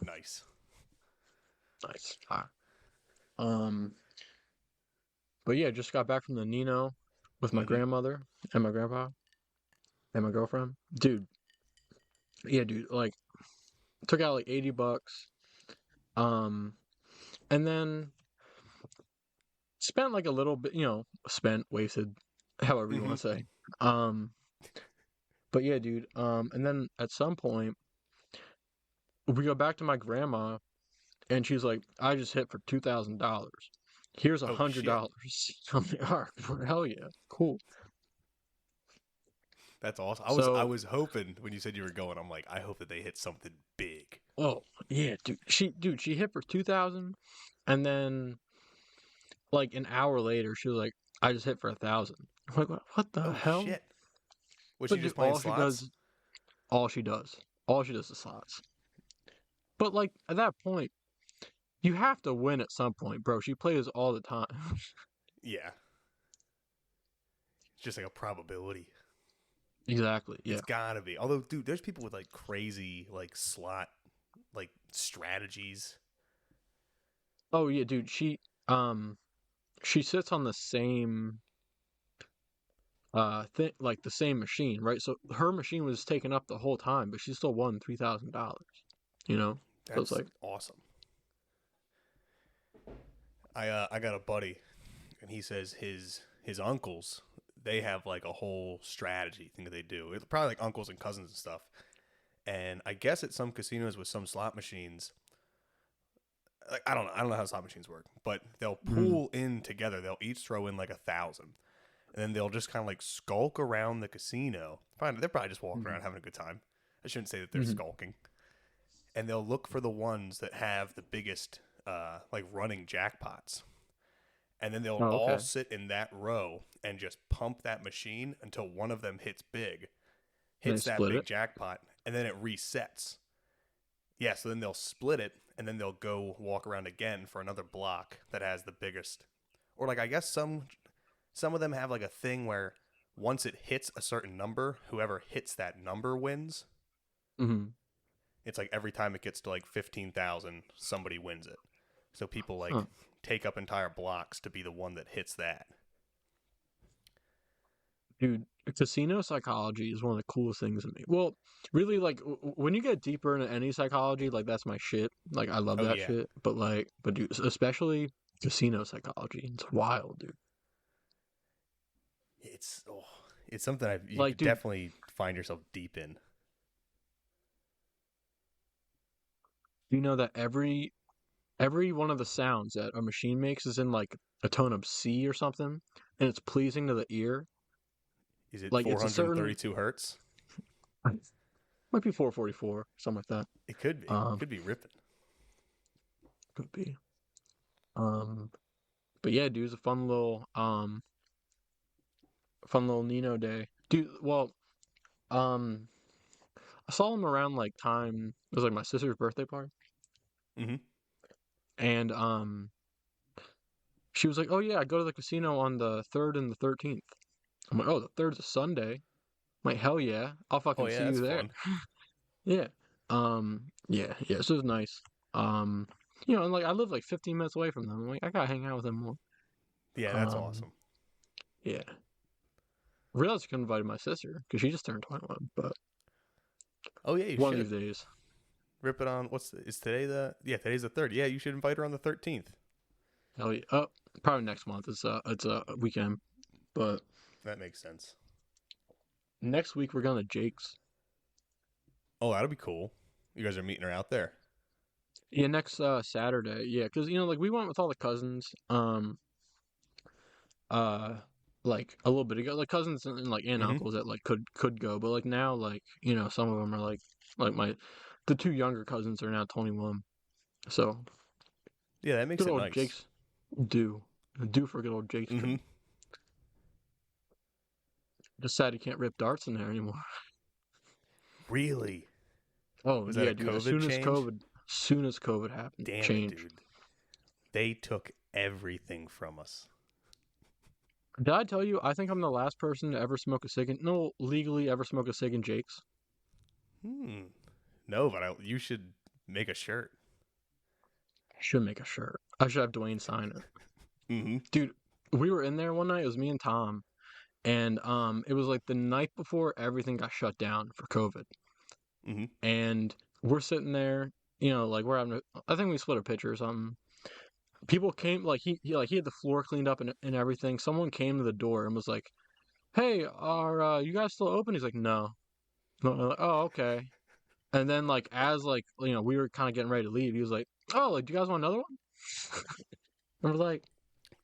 Nice. Nice. But yeah, just got back from the Nino with my Mm-hmm. grandmother and my grandpa and my girlfriend. Dude, yeah, dude, like took out like $80. Um, and then spent like a little bit, wasted, however you Mm-hmm. want to say. Um, but yeah, dude. And then at some point we go back to my grandma, and she's like, "I just hit for $2,000. Here's a Oh hundred shit. dollars." I'm like, "All right, hell yeah, cool." That's awesome. I So, was hoping when you said you were going, I'm like, I hope that they hit something big. oh yeah, dude. She hit for 2,000, and then like an hour later, she was like, "I just hit for 1,000." I'm like, "What the Oh hell?" shit. Was she But dude, just playing slots? all all she does is slots. But like at that point, you have to win at some point, bro. She plays all the time. Yeah. It's just like a probability. Exactly. It's Yeah. gotta be. Although, dude, there's people with like crazy like slot like strategies. Oh yeah, dude. She sits on the same thing, like the same machine, right? So her machine was taken up the whole time, but she still won $3,000. You know. So it's That's like, awesome. I got a buddy, and he says his uncles, they have like a whole strategy thing that they do. It's probably like uncles and cousins and stuff. And I guess at some casinos with some slot machines, like I don't know how slot machines work, but they'll mm, pool in together. They'll each throw in like 1,000, and then they'll just kind of like skulk around the casino. They're probably just walking mm, around having a good time. I shouldn't say that they're mm. skulking, and they'll look for the ones that have the biggest like running jackpots, and then they'll Oh, all okay. sit in that row and just pump that machine until one of them hits big, They hits that split big it. jackpot, and then it resets. Yeah, so then they'll split it, and then they'll go walk around again for another block that has the biggest. Or like I guess some of them have like a thing where once it hits a certain number, whoever hits that number wins. Hmm. It's like every time it gets to like 15,000, somebody wins it. So people Huh. like take up entire blocks to be the one that hits that. Dude, casino psychology is one of the coolest things in me. Well, really, like when you get deeper into any psychology, like that's my shit. Like I love Oh that yeah, shit. But dude, especially casino psychology, it's wild, dude. it's oh, it's something you Like, could dude, definitely find yourself deep in. you know that every one of the sounds that a machine makes is in like a tone of C or something, and it's pleasing to the ear. Is it Like it's a certain 432 hertz? might be 444, something like that. It could be. Um, Could be ripping. could be. Um, but yeah, dude, it's a fun little Nino day, dude. Well, um, I saw him around like time. It was like my sister's birthday party, Mm-hmm. and she was like, "Oh yeah, I go to the casino on the 3rd and the 13th." I'm like, "Oh, the 3rd's a Sunday." I'm like, "Hell yeah, I'll Oh fucking yeah, see you that's there." fun. Yeah. Yeah, yeah. So it was nice. Um, and like I live like 15 minutes away from them. I'm like, I gotta hang out with them more. Yeah, that's Um, awesome. yeah. I realized I could invite my sister because she just turned 21, but Oh yeah, you one of should these days. rip it on. Is today the? Yeah, today's the third. Yeah, you should invite her on the 13th. Hell yeah. Oh, probably next month. It's a weekend, but That makes sense. next week we're going to Jake's. Oh, that'll be cool. You guys are meeting her out there. Yeah, next Saturday. Yeah, because like we went with all the cousins. Uh, like a little bit ago, like cousins and like aunt and Mm-hmm. uncles that like could go, but like now, like some of them are like the two younger cousins are now 21. So Yeah, that makes good it old nice. Jake's do do for good old Jake's trip. Mm-hmm. Just sad you can't rip darts in there anymore. Really? Oh Was that a yeah, dude. COVID change? As soon as COVID happened, Damn it, changed. dude. They took everything from us. Did I tell you? I think I'm the last person to ever smoke a cig. No, legally ever smoke a cig in Jake's. Hmm. No, but you should Make a shirt. I should make a shirt. I should have Dwayne sign it. Mm-hmm. Dude, we were in there one night. It was me and Tom, and it was like the night before everything got shut down for COVID, Mm-hmm. and we're sitting there, like we're having. I think we split a pitcher or something. People came, like he had the floor cleaned up and everything. Someone came to the door and was like, "Hey, are you guys still open?" He's like, "No." No, we're like, oh, okay. And then like as like we were kind of getting ready to leave, he was like, "Oh, like do you guys want another one?" And we're like,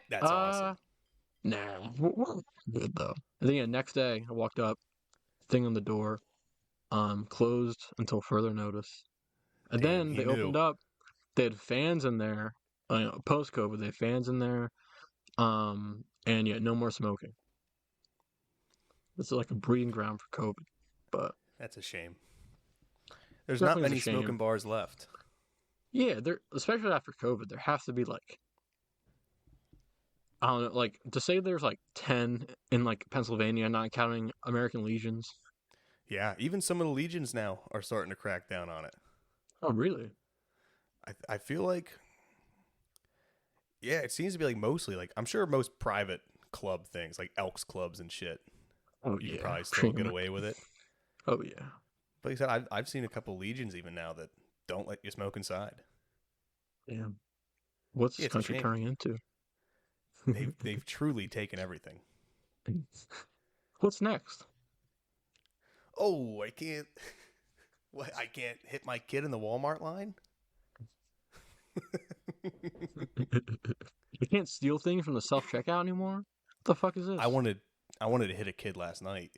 That's "Uh, awesome. nah, we're good though." And then next day I walked up, thing on the door, closed until further notice. And Damn, then he they knew. opened up. They had fans in there. Post COVID, they had fans in there. And yeah, no more smoking. It's like a breeding ground for COVID, but That's a shame. There's not definitely is a many shame. smoking bars left. Yeah, there, especially after COVID, there has to be like I don't know, like to say there's like 10 in like Pennsylvania, not counting American Legions. Yeah, even some of the legions now are starting to crack down on it. Oh, really? I feel like, yeah, it seems to be like mostly like I'm sure most private club things like Elks clubs and shit, Oh you could yeah, probably still pretty get much. away with it. Oh yeah, But like I said, I've seen a couple legions even now that don't let you smoke inside. yeah. What's Yeah, this it's a country shame. turning into? They've truly taken everything. What's next? Oh, I can't. What? I can't hit my kid in the Walmart line. You can't steal things from the self checkout anymore. What the fuck is I this? wanted I wanted to hit a kid last night.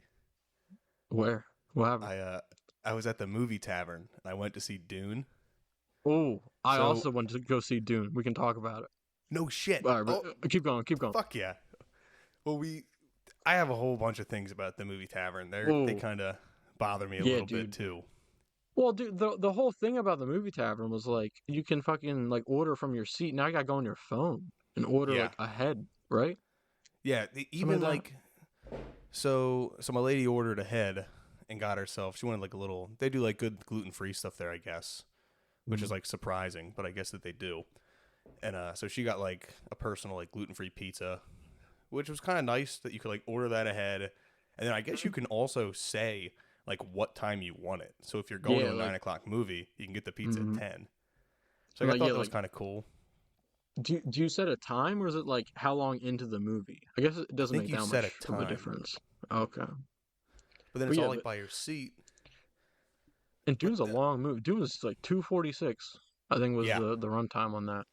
Where? What happened? I was at the movie tavern and I went to see Dune. Oh, I So also went to go see Dune. We can talk about it. no shit. All right, Oh, but keep going, keep going. fuck yeah. Well, I have a whole bunch of things about the movie tavern. They Oh, kind of bother me a yeah, little bit dude. too. Well, dude, the whole thing about the movie tavern was like you can fucking like order from your seat. Now you gotta go on your phone and order Yeah, like ahead, right? yeah. Something Even like that. like so my lady ordered ahead and got herself. She wanted like a little. They do like good gluten free stuff there, I guess, which is Mm. like surprising, but I guess that they do. And so she got like a personal like gluten free pizza, which was kind of nice that you could like order that ahead, and then I guess you can also say like what time you want it. So if you're going to Yeah, a like 9 o'clock movie, you can get the pizza at mm 10. So and like, I like yeah, thought that was like kind of cool. do you set a time or is it like how long into the movie? I guess it I doesn't think make you that set much a of a time, difference. Okay, but then but it's all yeah, like but by your seat. and But Dune's a long movie. Dune was like 2:46. I think was yeah, the runtime on that.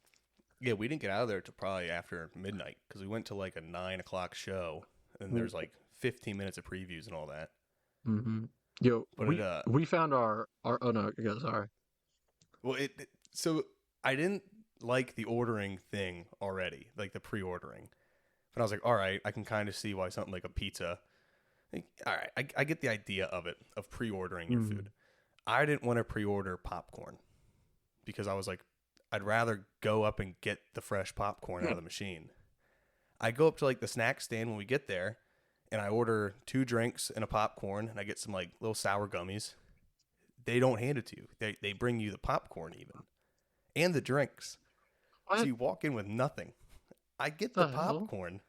yeah, we didn't get out of there till probably after midnight because we went to like a 9 o'clock show, and Mm. there's like 15 minutes of previews and all that. Mm-hmm. Yo, But it we found our oh no, sorry. well so I didn't like the ordering thing already, like the pre-ordering. But I was like, all right, I can kind of see why something like a pizza. Like, all right, I get the idea of it, of pre-ordering your Mm. food. I didn't want to pre-order popcorn because I was like, I'd rather go up and get the fresh popcorn out of the machine. I go up to like the snack stand when we get there, and I order 2 drinks and a popcorn, and I get some like little sour gummies. They don't hand it to you. They bring you the popcorn even and the drinks. So What you walk in with nothing. I get the the hell? popcorn,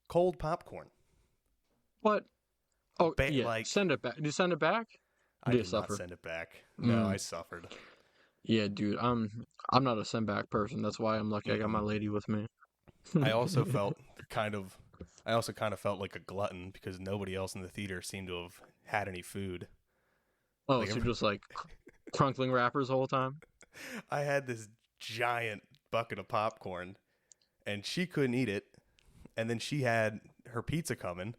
cold popcorn. What? Oh yeah, Like send it back. Did you send it back? I Did you did not suffer? send it back. No, I Mm. suffered. Yeah, dude. I'm not a send back person. That's why I'm lucky I got my Mm-mm. lady with me. I also felt kind of, I also kind of felt like a glutton because nobody else in the theater seemed to have had any food. Oh, Like so you're just like crunkling wrappers the whole time? I had this giant bucket of popcorn, and she couldn't eat it. And then she had her pizza coming,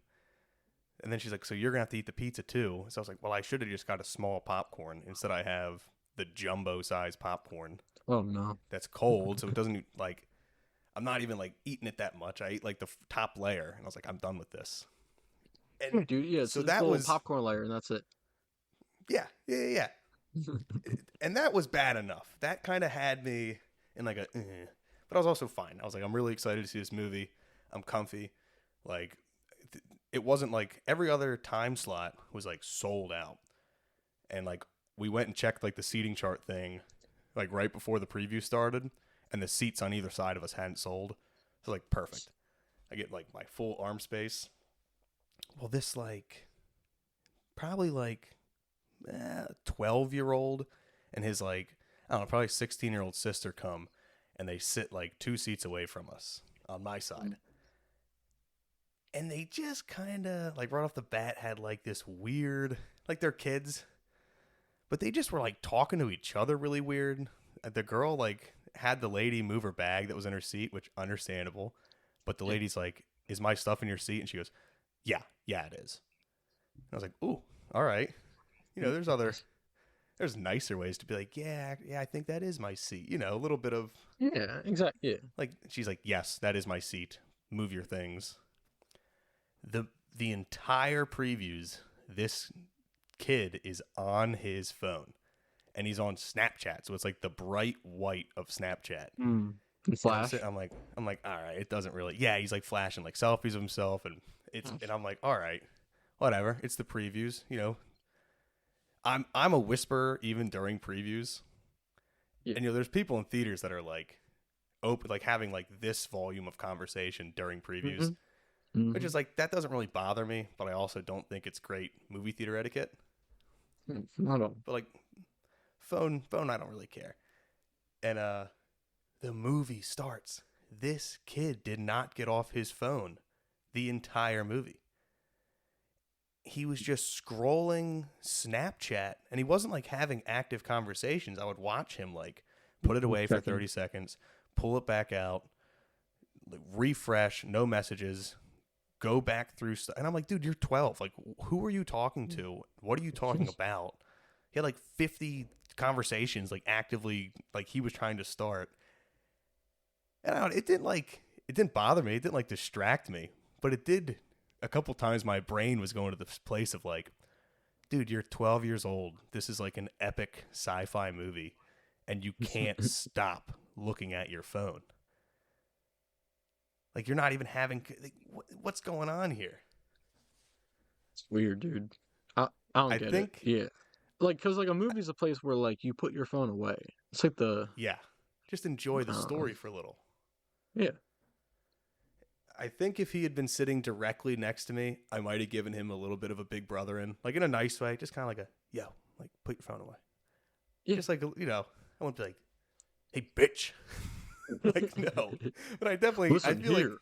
and then she's like, "So you're gonna have to eat the pizza too." So I was like, "Well, I should have just got a small popcorn instead. I have the jumbo size popcorn Oh no. that's cold, so it doesn't like." I'm not even like eating it that much. I ate like the top layer, and I was like, I'm done with this. Yeah, And dude. Yeah, so it's a that little was, popcorn layer, and that's it. yeah. And that was bad enough. That kind of had me in like a, but I was also fine. I was like, I'm really excited to see this movie. I'm comfy. Like, it wasn't like every other time slot was like sold out. And like we went and checked like the seating chart thing, like right before the preview started, and the seats on either side of us hadn't sold. So like perfect. I get like my full arm space. Well, this like probably like 12-year-old and his like I don't know, probably 16-year-old sister come, and they sit like 2 seats away from us on my side. And they just kind of like right off the bat had like this weird, like they're kids, but they just were like talking to each other really weird. The girl like had the lady move her bag that was in her seat, which understandable, but the Yeah. lady's like, "Is my stuff in your seat?" And she goes, "Yeah, yeah, it is." And I was like, "Ooh, all right." You know, there's nicer ways to be like, "Yeah, yeah, I think that is my seat." You know, a little bit of Yeah, exactly. Yeah. like she's like, "Yes, that is my seat. Move your things." The the entire previews, this kid is on his phone and he's on Snapchat. So it's like the bright white of Snapchat. Mm. And And Flash. I'm like, all right, it doesn't really. Yeah, he's like flashing like selfies of himself, and I'm like, all right, whatever. It's the previews, you know. I'm a whisperer even during previews, Yeah. and you know, there's people in theaters that are like open, like having like this volume of conversation during previews, Mm-hmm. which is like that doesn't really bother me, but I also don't think it's great movie theater etiquette. Not all. But like phone, I don't really care. And the movie starts. This kid did not get off his phone the entire movie. He was just scrolling Snapchat, and he wasn't like having active conversations. I would watch him like put it away for 30 seconds, pull it back out, like, refresh, no messages, go back through stuff. And I'm like, dude, you're 12. Like, who are you talking to? What are you talking about? He had like 50 conversations, like actively, like he was trying to start. And it didn't bother me. It didn't like distract me, but it did. A couple times my brain was going to this place of like, dude, you're 12 years old. This is like an epic sci-fi movie, and you can't stop looking at your phone. Like you're not even having. Like, what's going on here? It's weird, dude. I don't I get it. think, Yeah. Like, because, like, a movie's a place where, like, you put your phone away. It's like yeah, just enjoy the uh, story for a little. yeah. I think if he had been sitting directly next to me, I might have given him a little bit of a big brother like in a nice way, just kind of like yo, like put your phone away. Yeah. Just like, you know, I wouldn't be like, hey, bitch. Like, no. But I Listen feel like here.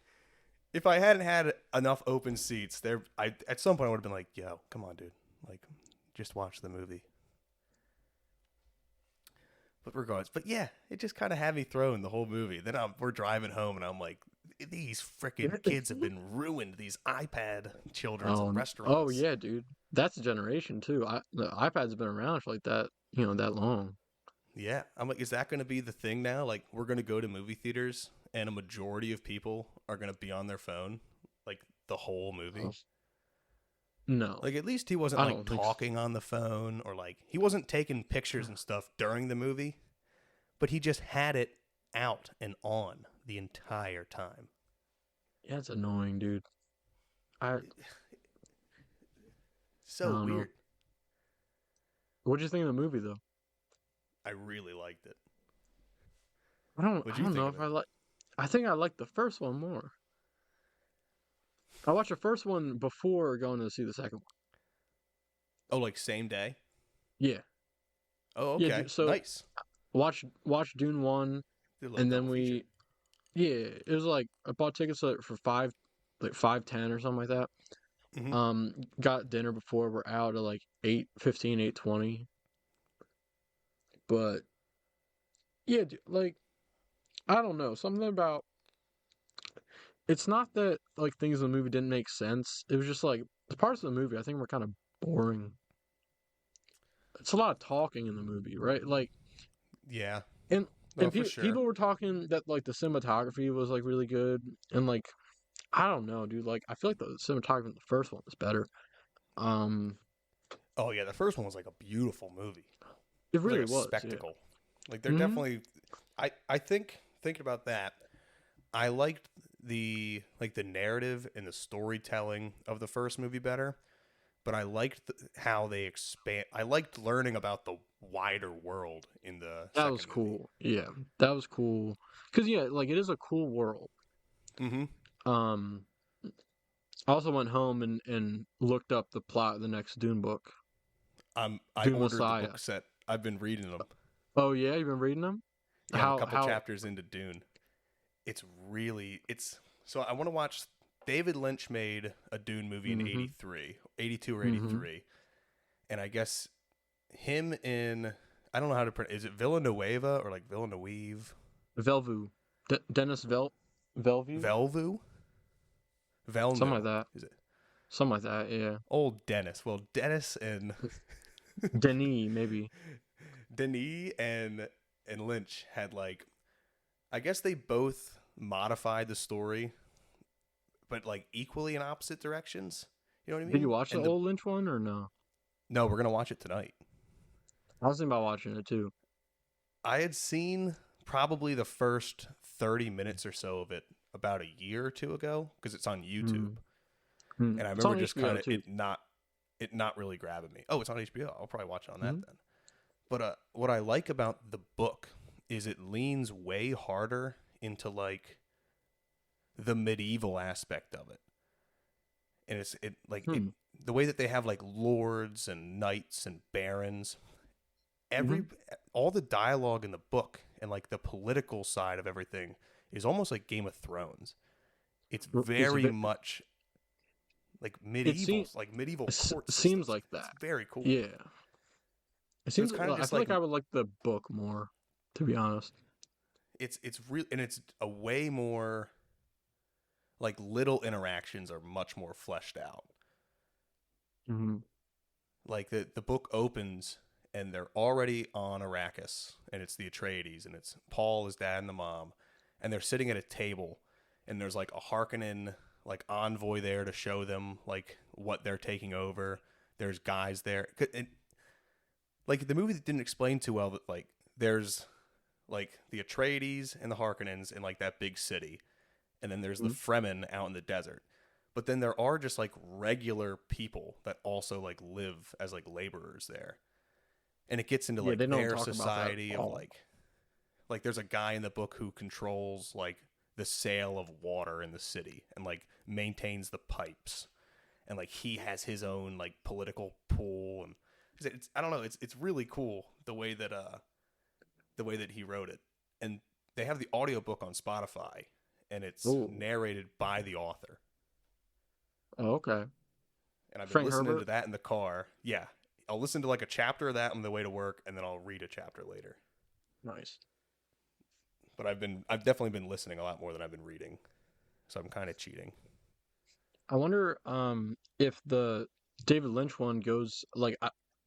if I hadn't had enough open seats there, at some point I would have been like, yo, come on, dude. Like, just watch the movie. But regardless, but yeah, it just kind of had me thrown the whole movie. Then we're driving home and I'm like, these freaking kids have been ruined. These iPad children's in Oh, restaurants. yeah, dude. That's a generation, too. The iPad's been around for, like, that, that long. Yeah. I'm like, is that going to be the thing now? Like, we're going to go to movie theaters and a majority of people are going to be on their phone, like, the whole movie? Oh, no. Like, at least he wasn't, I like, don't think so. talking on the phone or, like, he wasn't taking pictures and stuff during the movie, but he just had it out and on the entire time. Yeah, it's annoying, dude. I I So don't know. weird. What'd you think of the movie, though? I really liked it. I What'd you don't think know of if it? I think I like the first one more. I watched the first one before going to see the second one. Oh, like, same day? Yeah. Oh, Yeah, okay. so Nice. watch Dune 1, Did a little and then double feature. yeah, it was like I bought tickets for 5:10 or something like that. Mm-hmm. Got dinner before we're out at like 8:15, 8:20. But yeah, like I don't know, something about it's not that like things in the movie didn't make sense. It was just like the parts of the movie I think were kind of boring. It's a lot of talking in the movie, right? Like Yeah. and No, for sure. people were talking that like the cinematography was like really good and like I don't know, dude. Like I feel like the cinematography in the first one was better. Um, Oh yeah, the first one was like a beautiful movie. It it was like really a was, yeah. spectacle. Like they're Hmm. definitely. I think thinking about that, I liked the narrative and the storytelling of the first movie better, but I liked how they expand. I liked learning about wider world in the That was second movie. cool. Yeah, that was cool. Cause yeah, like it is a cool world. Mm-hmm. Um, I also went home and looked up the plot of the next Dune book, I Dune ordered the Messiah. book set. I've been reading them. Oh yeah, you've been reading them? Yeah, I'm a How couple how? chapters into Dune. It's so I want to watch. David Lynch made a Dune movie in Mm-hmm. 83, 82 or Mm-hmm. 83, and I guess him in, I don't know how to pronounce. Is it Villanueva or like Villeneuve? Velvu, Dennis Velvu, Velvu? something Velnu. like that. Is it? Something like that. Yeah. Old Dennis. Well, Dennis and Denis maybe. Denis and Lynch had like, I guess they both modified the story, but like equally in opposite directions. You know what I Did you mean? watch the And old Lynch one or no? no, we're gonna watch it tonight. I was thinking about watching it too. I had seen probably the first 30 minutes or so of it about a year or two ago because it's on YouTube. Mm. And I It's remember on just HBO kind of too. it not really grabbing me. Oh, it's on HBO. I'll probably watch it on that Mm-hmm. then. But what I like about the book is it leans way harder into like the medieval aspect of it. And it Hmm. the way that they have like lords and knights and barons, Mm-hmm. every all the dialogue in the book and like the political side of everything is almost like Game of Thrones. It's It's very much it seems like medieval court seems systems. like It's that. very cool. Yeah. It So it's seems. kind of I just feel like like I would like the book more, to be honest. it's real, and it's a way more like little interactions are much more fleshed out. Mm-hmm. Like the book opens and they're already on Arrakis, and it's the Atreides, and it's Paul, his dad, and the mom, and they're sitting at a table, and there's like a Harkonnen like envoy there to show them like what they're taking over. There's guys there, and like the movie didn't explain too well that like there's like the Atreides and the Harkonnens in like that big city, and then there's the Fremen out in the desert. But then there are just like regular people that also like live as like laborers there. And it gets into Yeah, they like don't their talk about that at society of all. like there's a guy in the book who controls like the sale of water in the city and like maintains the pipes, and like he has his own like political pool, and it's I don't know, it's really cool the way that he wrote it. And they have the audiobook on Spotify, and it's Oh, narrated by the author. oh, okay. And I've been Frank listening to Herbert. that in the car. Yeah. I'll listen to like a chapter of that on the way to work, and then I'll read a chapter later. Nice. But I've definitely been listening a lot more than I've been reading. So I'm kind of cheating. I wonder if the David Lynch one goes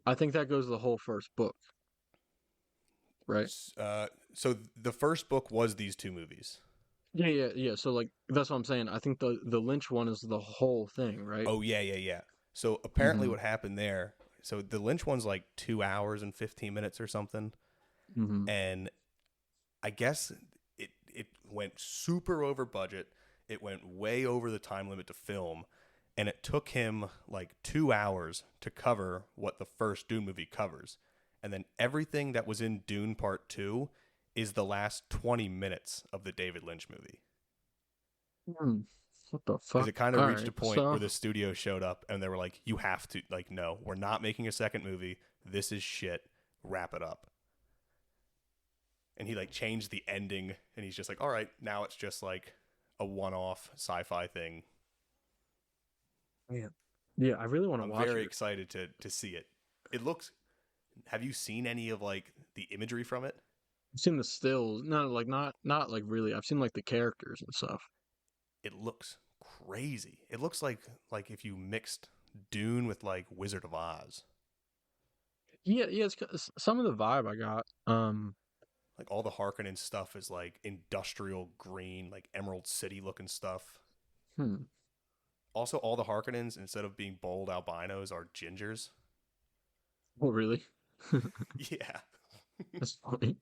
I think that goes the whole first book, right? So the first book was these two movies. Yeah, yeah, yeah. So like that's what I'm saying. I think the Lynch one is the whole thing, right? Oh yeah, yeah, yeah. So apparently Mm-hmm. what happened there, so the Lynch one's like 2 hours and 15 minutes or something. Mm-hmm. And I guess it went super over budget. It went way over the time limit to film, and it took him like 2 hours to cover what the first Dune movie covers. And then everything that was in Dune Part 2 is the last 20 minutes of the David Lynch movie. Hmm. What the Because fuck? it kind of All reached a right. point So where the studio showed up and they were like, you have to, like, no, we're not making a second movie. This is shit. Wrap it up. And he like changed the ending, and he's just like, all right, now it's just like a one-off sci-fi thing. yeah, yeah. I really want to I'm watch very it. excited to see it. It looks, have you seen any of like the imagery from it? I've seen the stills. No, like not like really. I've seen like the characters and stuff. It looks crazy. It looks like if you mixed Dune with like Wizard of Oz. Yeah, yeah. Some of the vibe I got. Like all the Harkonnen stuff is like industrial green, like Emerald City looking stuff. Hmm. Also, all the Harkonnens, instead of being bold albinos, are gingers. Oh, really? Yeah, That's funny.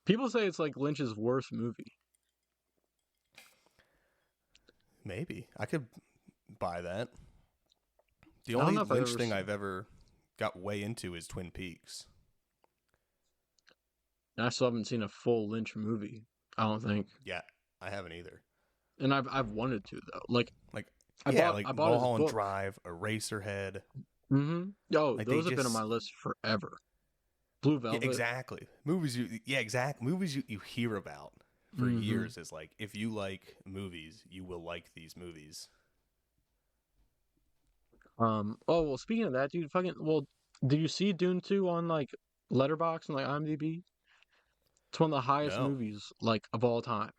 People say it's like Lynch's worst movie. maybe I could buy that. The I don't only know if I've Lynch ever thing seen. I've ever got way into is Twin Peaks. and I still haven't seen a full Lynch movie. I don't think, Yeah, I haven't either. and I've wanted to though. Like Like, I yeah, bought like I bought his Mulholland book. Drive, Eraserhead. Oh, Like they those have been on my just, list forever. Blue yeah, Velvet. exactly. Movies you, yeah, exact movies you hear about for Mm-hmm. years is like, if you like movies, you will like these movies. Oh well, speaking of that, dude, fucking well, did you see Dune 2 on like Letterboxd and like IMDb? It's one of the highest No, movies like of all time.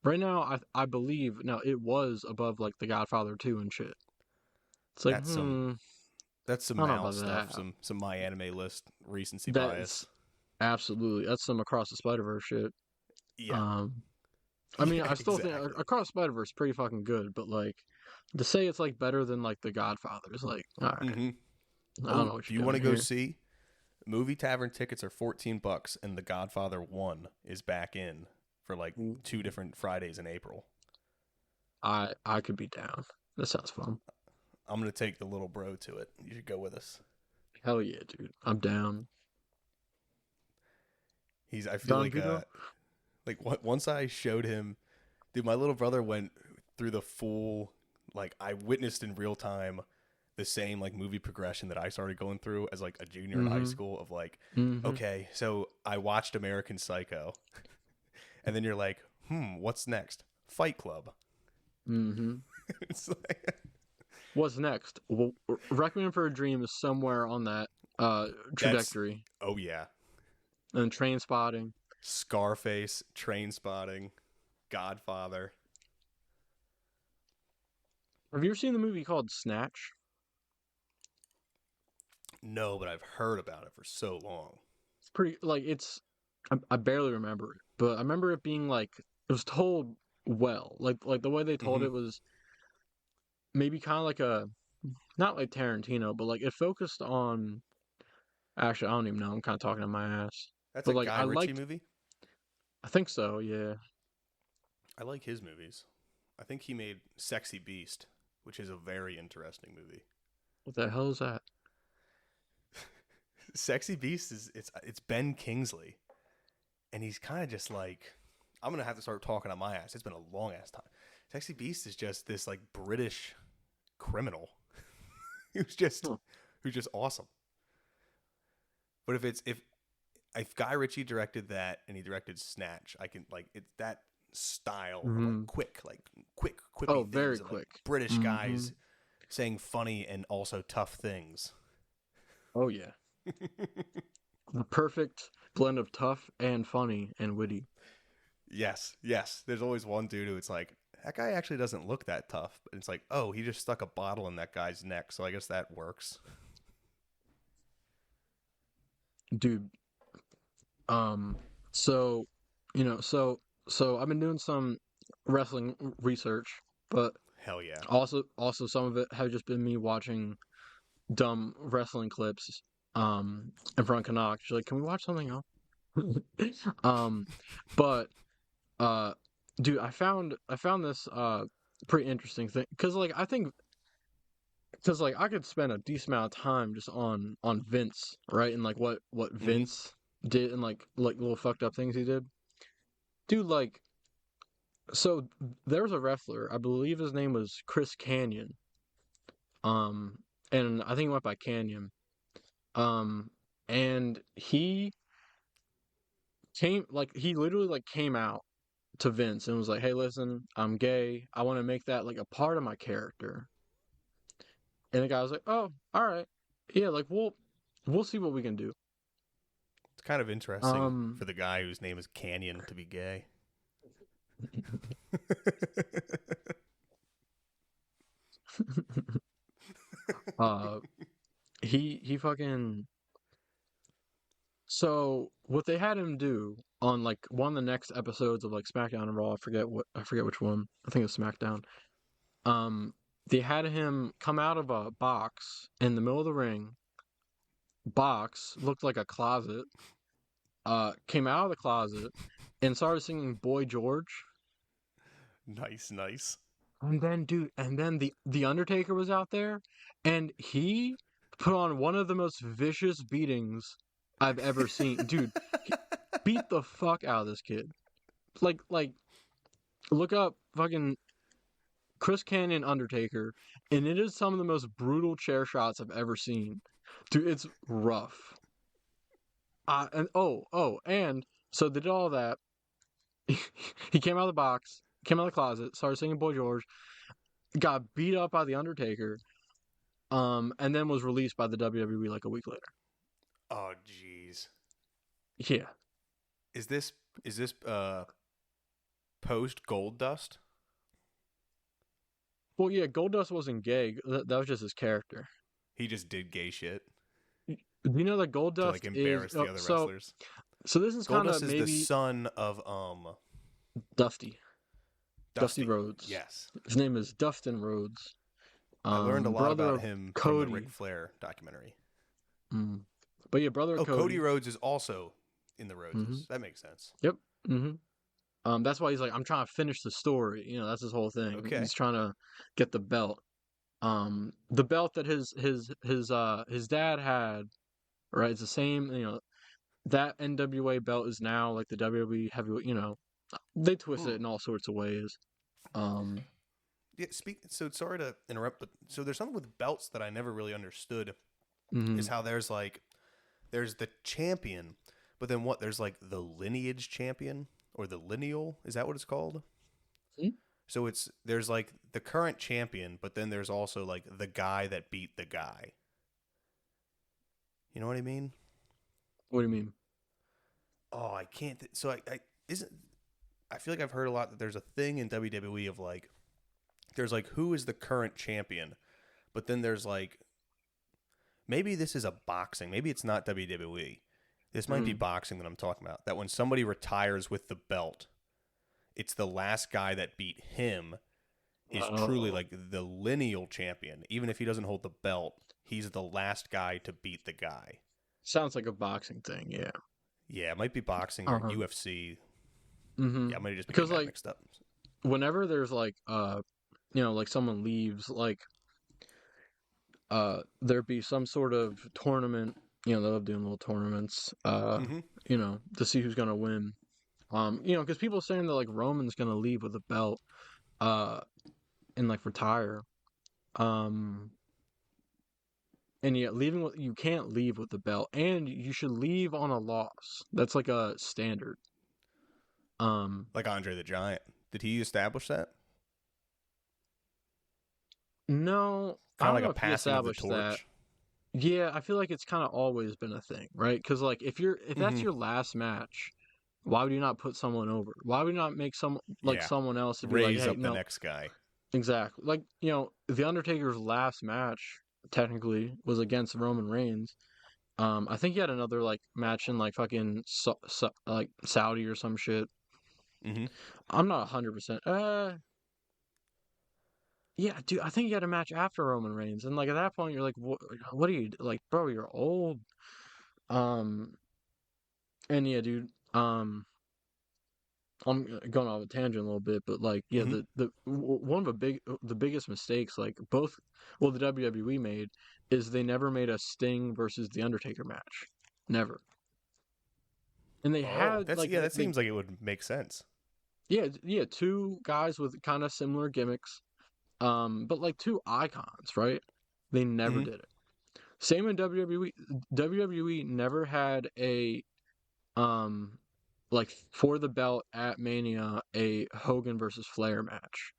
Right now, I believe now it was above like The Godfather 2 and shit. It's like, that's some that's I some don't know Mal about stuff, that. some My Anime List recency That's bias. absolutely that's some Across the Spider Verse shit. Yeah, Um, I mean, yeah, I still think exactly. Across Spider Verse is pretty fucking good, but like to say it's like better than like The Godfather is like, all right, Mm-hmm. I don't Oh, know what do you you're want doing to go here. see? Movie Tavern tickets are $14, and The Godfather 1 is back in for like Ooh. 2 different Fridays in April. I could be down. That sounds fun. I'm gonna take the little bro to it. You should go with us. Hell yeah, dude. I'm down. I feel Don Vito? like once I showed him, dude, my little brother went through the full, like I witnessed in real time the same like movie progression that I started going through as like a junior in high Mm-hmm. school of like, Mm-hmm. okay, so I watched American Psycho, and then you're like, what's next? Fight Club. Mm-hmm. It's like, What's next? Well, Requiem for a Dream is somewhere on that that's, trajectory. oh yeah, And Train Spotting. Scarface, Train Spotting, Godfather. Have you ever seen the movie called Snatch? No, but I've heard about it for so long. It's pretty like I barely remember it, but I remember it being like it was told well. Like the way they told Mm-hmm. it was maybe kind of like a not like Tarantino, but like it focused on actually I don't even know. I'm kind of talking to my ass. That's But a like Guy I Ritchie liked movie. I think so, yeah. I like his movies. I think he made Sexy Beast, which is a very interesting movie. What the hell is that? Sexy Beast is it's Ben Kingsley, and he's kind of just like, I'm gonna have to start talking on my ass. It's been a long ass time. Sexy Beast is just this like British criminal who's just Huh. who's just awesome. But if Guy Ritchie directed that and he directed Snatch, I can like it's that style of Hmm. like quick, Oh, quippy very things and like quick. British Hmm. guys saying funny and also tough things. Oh yeah. The perfect blend of tough and funny and witty. Yes, yes. There's always one dude who it's like, that guy actually doesn't look that tough. But it's like, oh, he just stuck a bottle in that guy's neck, so I guess that works. Dude, so so I've been doing some wrestling research, but Hell yeah. also some of it have just been me watching dumb wrestling clips in front of Canuck. She's like, "Can we watch something else?" um but uh dude, I found this pretty interesting thing cuz like I think cuz like I could spend a decent amount of time just on Vince, right? And like what Mm-hmm. Vince did and like little fucked up things he did. Dude, like so there was a wrestler, I believe his name was Chris Canyon. Um and I think he went by Canyon. Um and he literally like came out to Vince and was like, "Hey, listen, I'm gay. I want to make that like a part of my character." And the guy was like, "Oh, all right. Yeah, like we'll see what we can do." It's kind of interesting Um for the guy whose name is Canyon to be gay. uh he fucking so what they had him do on like one of the next episodes of like SmackDown and Raw, I forget which one. I think it's SmackDown. Um they had him come out of a box in the middle of the ring. Box looked like a closet. Came out of the closet and started singing Boy George. Nice, nice. And then the Undertaker was out there, and he put on one of the most vicious beatings I've ever seen, dude. beat the fuck out of this kid. Like look up fucking Chris Canyon Undertaker, and it is some of the most brutal chair shots I've ever seen. Dude, it's rough. And so they did all that. He came out of the box, came out of the closet, started singing Boy George, got beat up by the Undertaker, and then was released by the WWE like a week later. Oh, jeez. Yeah. Is this post Gold Dust? Well, yeah, Goldust wasn't gay. That was just his character. He just did gay shit Do you know that to Goldust like embarrass the other wrestlers. So this is kind of Goldust is maybe the son of Dusty Dusty. Rhodes. Yes. His name is Dustin Rhodes. I learned a lot Brother about of him Cody. from the Ric Flair documentary. But yeah, brother of Cody Rhodes is also in the Rhodeses. Mm-hmm. That makes sense. Yep. That's why he's like, I'm trying to finish the story. You know, that's his whole thing. Okay. He's trying to get the belt. The belt that his dad had, right? It's the same. You know, that NWA belt is now like the WWE heavyweight. You know, they twist it in all sorts of ways. Yeah. So sorry to interrupt, but so there's something with belts that I never really understood. Mm-hmm. Is how there's the champion, but then what? There's like the lineage champion or the lineal. Is that what it's called? Hmm? So there's like the current champion, but then there's also like the guy that beat the guy. You know what I mean? What do you mean? Oh, I can't. I feel like I've heard a lot that there's a thing in WWE of like, there's like who is the current champion, but then there's like, maybe this is a boxing. Maybe it's not WWE. This might be boxing that I'm talking about. That when somebody retires with the belt, it's the last guy that beat him is truly like the lineal champion. Even if he doesn't hold the belt, he's the last guy to beat the guy. Sounds like a boxing thing, yeah. Yeah, it might be boxing or UFC. Yeah, I might have just been that mixed up. Whenever there's like like someone leaves, like there'd be some sort of tournament. You know, they love doing little tournaments. You know, to see who's gonna win. You know, because people are saying that like Roman's gonna leave with a belt, and like retire. And yet you can't leave with the belt, and you should leave on a loss. That's like a standard. Like Andre the Giant. Did he establish that? No, I Kind don't of know like a if he passing of the established that. torch. Yeah, I feel like it's kind of always been a thing, right? Because like if that's your last match, why would you not put someone over? Why would you not make someone else to be like, Raise hey, up the no, next guy. exactly. Like the Undertaker's last match technically was against Roman Reigns. I think he had another like match in like fucking like Saudi or some shit. I'm not 100%. Yeah, dude, I think he had a match after Roman Reigns, and like at that point, you're like, what are you like, bro? You're old. Um, and yeah, dude. I'm going off a tangent a little bit, but like, yeah, one of the biggest mistakes, like the WWE made is they never made a Sting versus the Undertaker match, never. And they had like that seems like it would make sense. Yeah, two guys with kind of similar gimmicks, but like two icons, right? They never did it. Same in WWE. WWE never had a like for the belt at Mania a Hogan versus Flair match.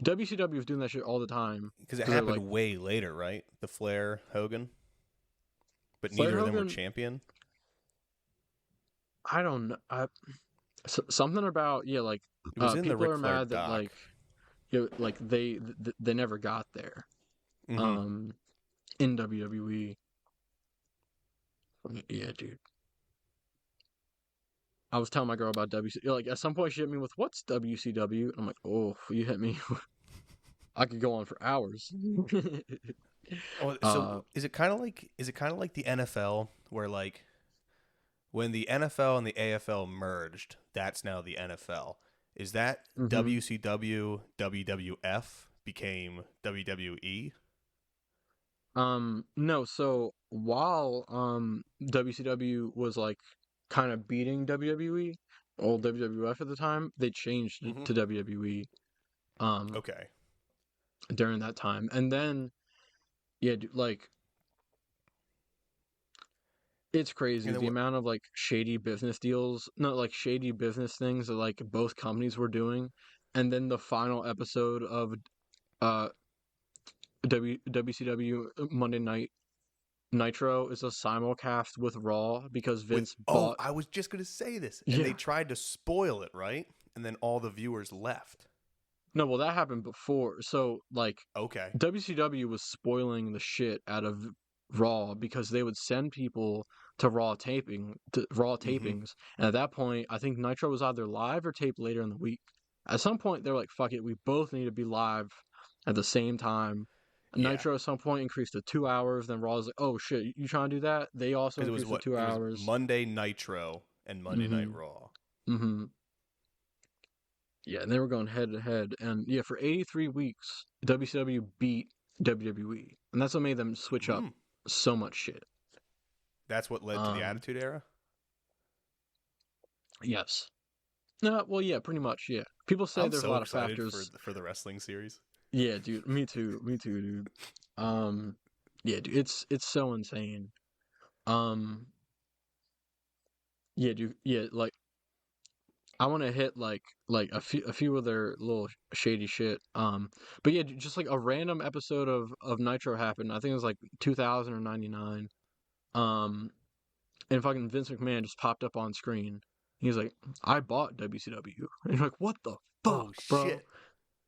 WCW was doing that shit all the time because it happened way later, right? The Flair Hogan, but neither of them were champion. I don't know. Something about like it was in people the Ric are Flair mad doc. that like they never got there. In WWE. Yeah, dude. I was telling my girl about WCW. Like at some point, she hit me with "What's WCW?" And I'm like, "Oh, you hit me. I could go on for hours." So is it kind of like the NFL, where like when the NFL and the AFL merged, that's now the NFL? Is that WCW WWF became WWE? No. So while WCW was like kind of beating WWE, old WWF at the time, they changed it Hmm. to WWE um Okay. during that time. And then yeah, like it's crazy And then the what? amount of like shady business deals, not like shady business things that like both companies were doing. And then the final episode of uh WCW Monday Night Nitro is a simulcast with Raw because With Vince oh, bought. I was just gonna say this, and they Yeah. tried to spoil it, right? And then all the viewers left. No, well that happened before. So like Okay. WCW was spoiling the shit out of Raw because they would send people to Raw Hmm. tapings, and at that point, I think Nitro was either live or taped later in the week. At some point, they're like, "Fuck it, we both need to be live at the same time." Yeah, Nitro at some point increased to 2 hours. Then Raw was like, "Oh shit, you trying to do that?" They also because it was increased to what two it was hours. Monday Nitro and Monday Night Mm-hmm. Raw. Mm-hmm. Yeah, and they were going head to head, and yeah, for 83 weeks, WCW beat WWE, and that's what made them switch up Hmm. so much shit. That's what led to the Um, Attitude Era. yes. No, well, yeah, pretty much, yeah. People say I'm there's a so lot of excited for factors. for the wrestling series. Yeah, dude, me too, dude. Um, yeah, dude, it's so insane. Um, yeah, dude, yeah, like I want to hit like a few of their little shady shit. But yeah, just like a random episode of Nitro happened. I think it was like 2000 or 99. Um, and fucking Vince McMahon just popped up on screen. He's like, "I bought WCW," and you're like, "What the fuck, Oh bro?" shit!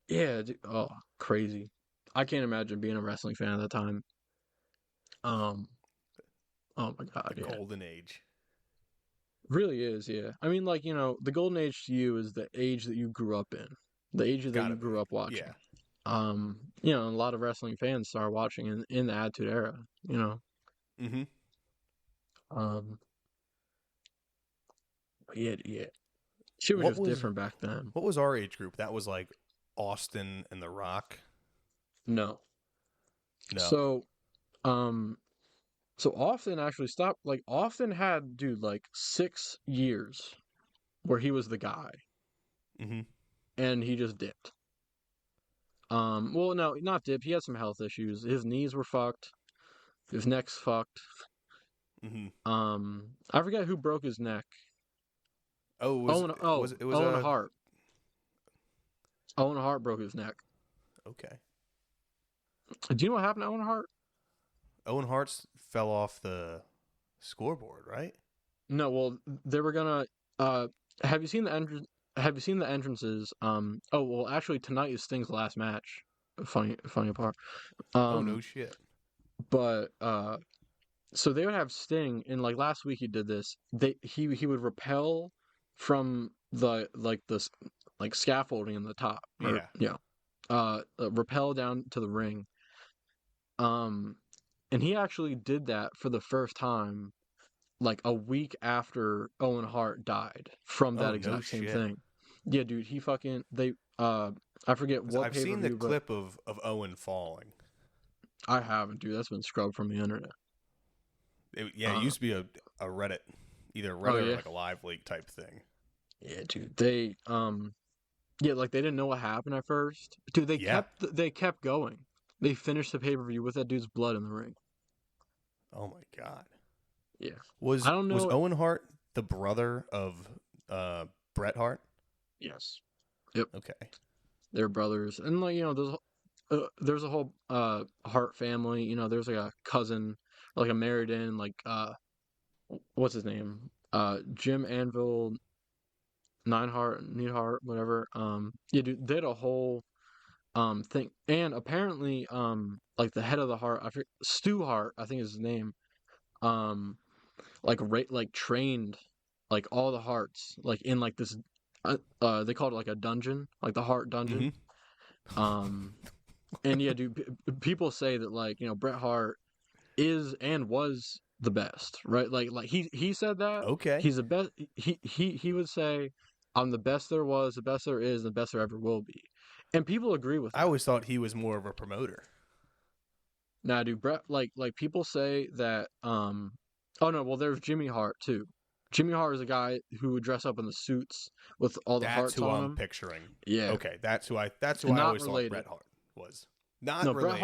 Yeah, dude, oh, crazy. I can't imagine being a wrestling fan at that time. Um, oh my god, The yeah, golden age. really is. Yeah, I mean, like the golden age to you is the age that you grew up in, the age that Gotta you be. grew up watching. Yeah. A lot of wrestling fans started watching in the Attitude Era. You know, Mm-hmm. um, but yeah, yeah, shit was What just was different back then. what was our age group? That was like Austin and The Rock. No, No. so um, so Austin actually stopped. Like Austin had dude like 6 years where he was the guy, Mm-hmm. and he just dipped. Well, no, not dip. He had some health issues. His knees were fucked. His neck's fucked. Mm-hmm. I forget who broke his neck. Oh, Owen. it was Owen Hart. Owen Hart broke his neck. okay. Do you know what happened to Owen Hart? Owen Hart's fell off the scoreboard, right? No. Well, they were gonna. Uh, have you seen the entrance? Have you seen the entrances? Oh well, actually, tonight is Sting's last match. Funny part. Oh no Um, shit. but so they would have Sting, and like last week he did this. He would repel from the like scaffolding in the top, or Yeah. repel down to the ring. Um, and he actually did that for the first time like a week after Owen Hart died from Oh that no exact same shit. thing. Yeah, dude, he fucking they I forget Because what I've pay per seen the view, but clip of Owen falling. I haven't, dude. That's been scrubbed from the internet. Yeah, it Uh, used to be a Reddit, either oh Reddit or yeah, like a live leak type thing. yeah, dude. Yeah, like they didn't know what happened at first. Dude, Yeah. they kept going. They finished the pay per view with that dude's blood in the ring. Oh my god. Yeah, I Was don't was know. Owen Hart the brother of Bret Hart? Yes, yep, Okay. they're brothers, and like there's a whole Hart family. There's like a cousin, like a married in like what's his name? Jim Anvil Neidhart, whatever. Yeah, dude, they had a whole thing, and apparently like the head of the Hart, I forget, Stu Hart, I think is his name. Um, like trained like all the Harts like in like this. They called it like a dungeon, like the Hart dungeon. Mm-hmm. Um, and yeah, dude, people say that like Bret Hart is and was the best, right? Like he said that Okay. he's the best. He would say, "I'm the best there was, the best there is, and the best there ever will be," and people agree with I that. always thought he was more of a promoter. Now, dude, Brett, like people say that. Oh no, well there's Jimmy Hart too. Jimmy Hart is a guy who would dress up in the suits with all the That's hearts who on I'm him. picturing. Yeah, Okay, that's who I not always thought related. Bret Hart was. Not No, related.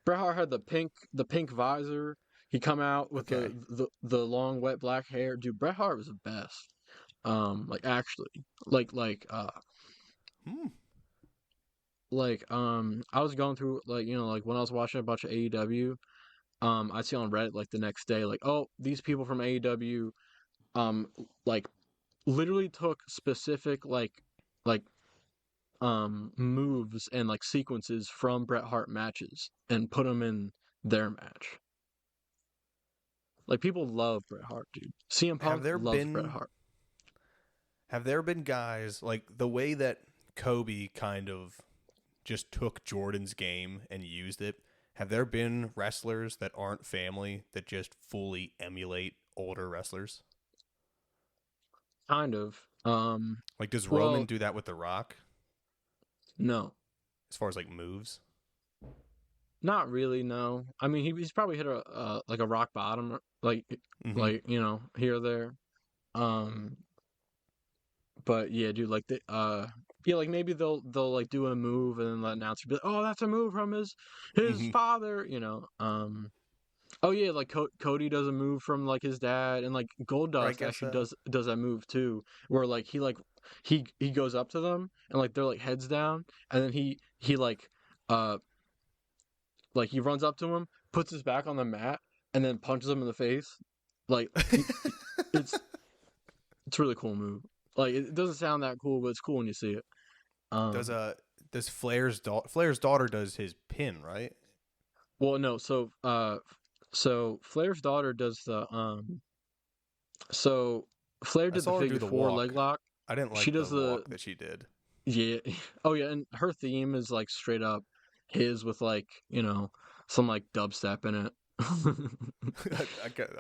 Bret Hart had the pink visor. He come out with Okay. the long wet black hair. Dude, Bret Hart was the best. Like actually, Hmm. I was going through like when I was watching a bunch of AEW. I see on Reddit like the next day, like, oh, these people from AEW, um, like literally took specific like moves and like sequences from Bret Hart matches and put them in their match. Like people love Bret Hart, dude. CM Have Punk there loves Bret been Hart. have there been guys like the way that Kobe kind of just took Jordan's game and used it? Have there been wrestlers that aren't family that just fully emulate older wrestlers? Kind of. Like, does Roman Well, do that with The Rock no, as far as like moves? not really. No, I mean he's probably hit a like a rock bottom, Mm-hmm. here or there. Um, but yeah, dude, like yeah, like maybe they'll like do a move and then the announcer be like, oh, that's a move from his Mm-hmm. father, you know. Oh yeah, like Cody does a move from like his dad, and like Or I Goldust guess actually does that move too, where like he goes up to them and like they're like heads down, and then uh he runs up to him, puts his back on the mat, and then punches him in the face. Like it's it's a really cool move. Like it doesn't sound that cool, but it's cool when you see it. does Um, Flair's daughter does his pin, right? well, no, so Flair's daughter does so Flair I did the saw her do figure the four leg walk. lock. I didn't She like does the the walk that she did. Yeah. Oh yeah, and her theme is like straight up his with like, some like dubstep in it.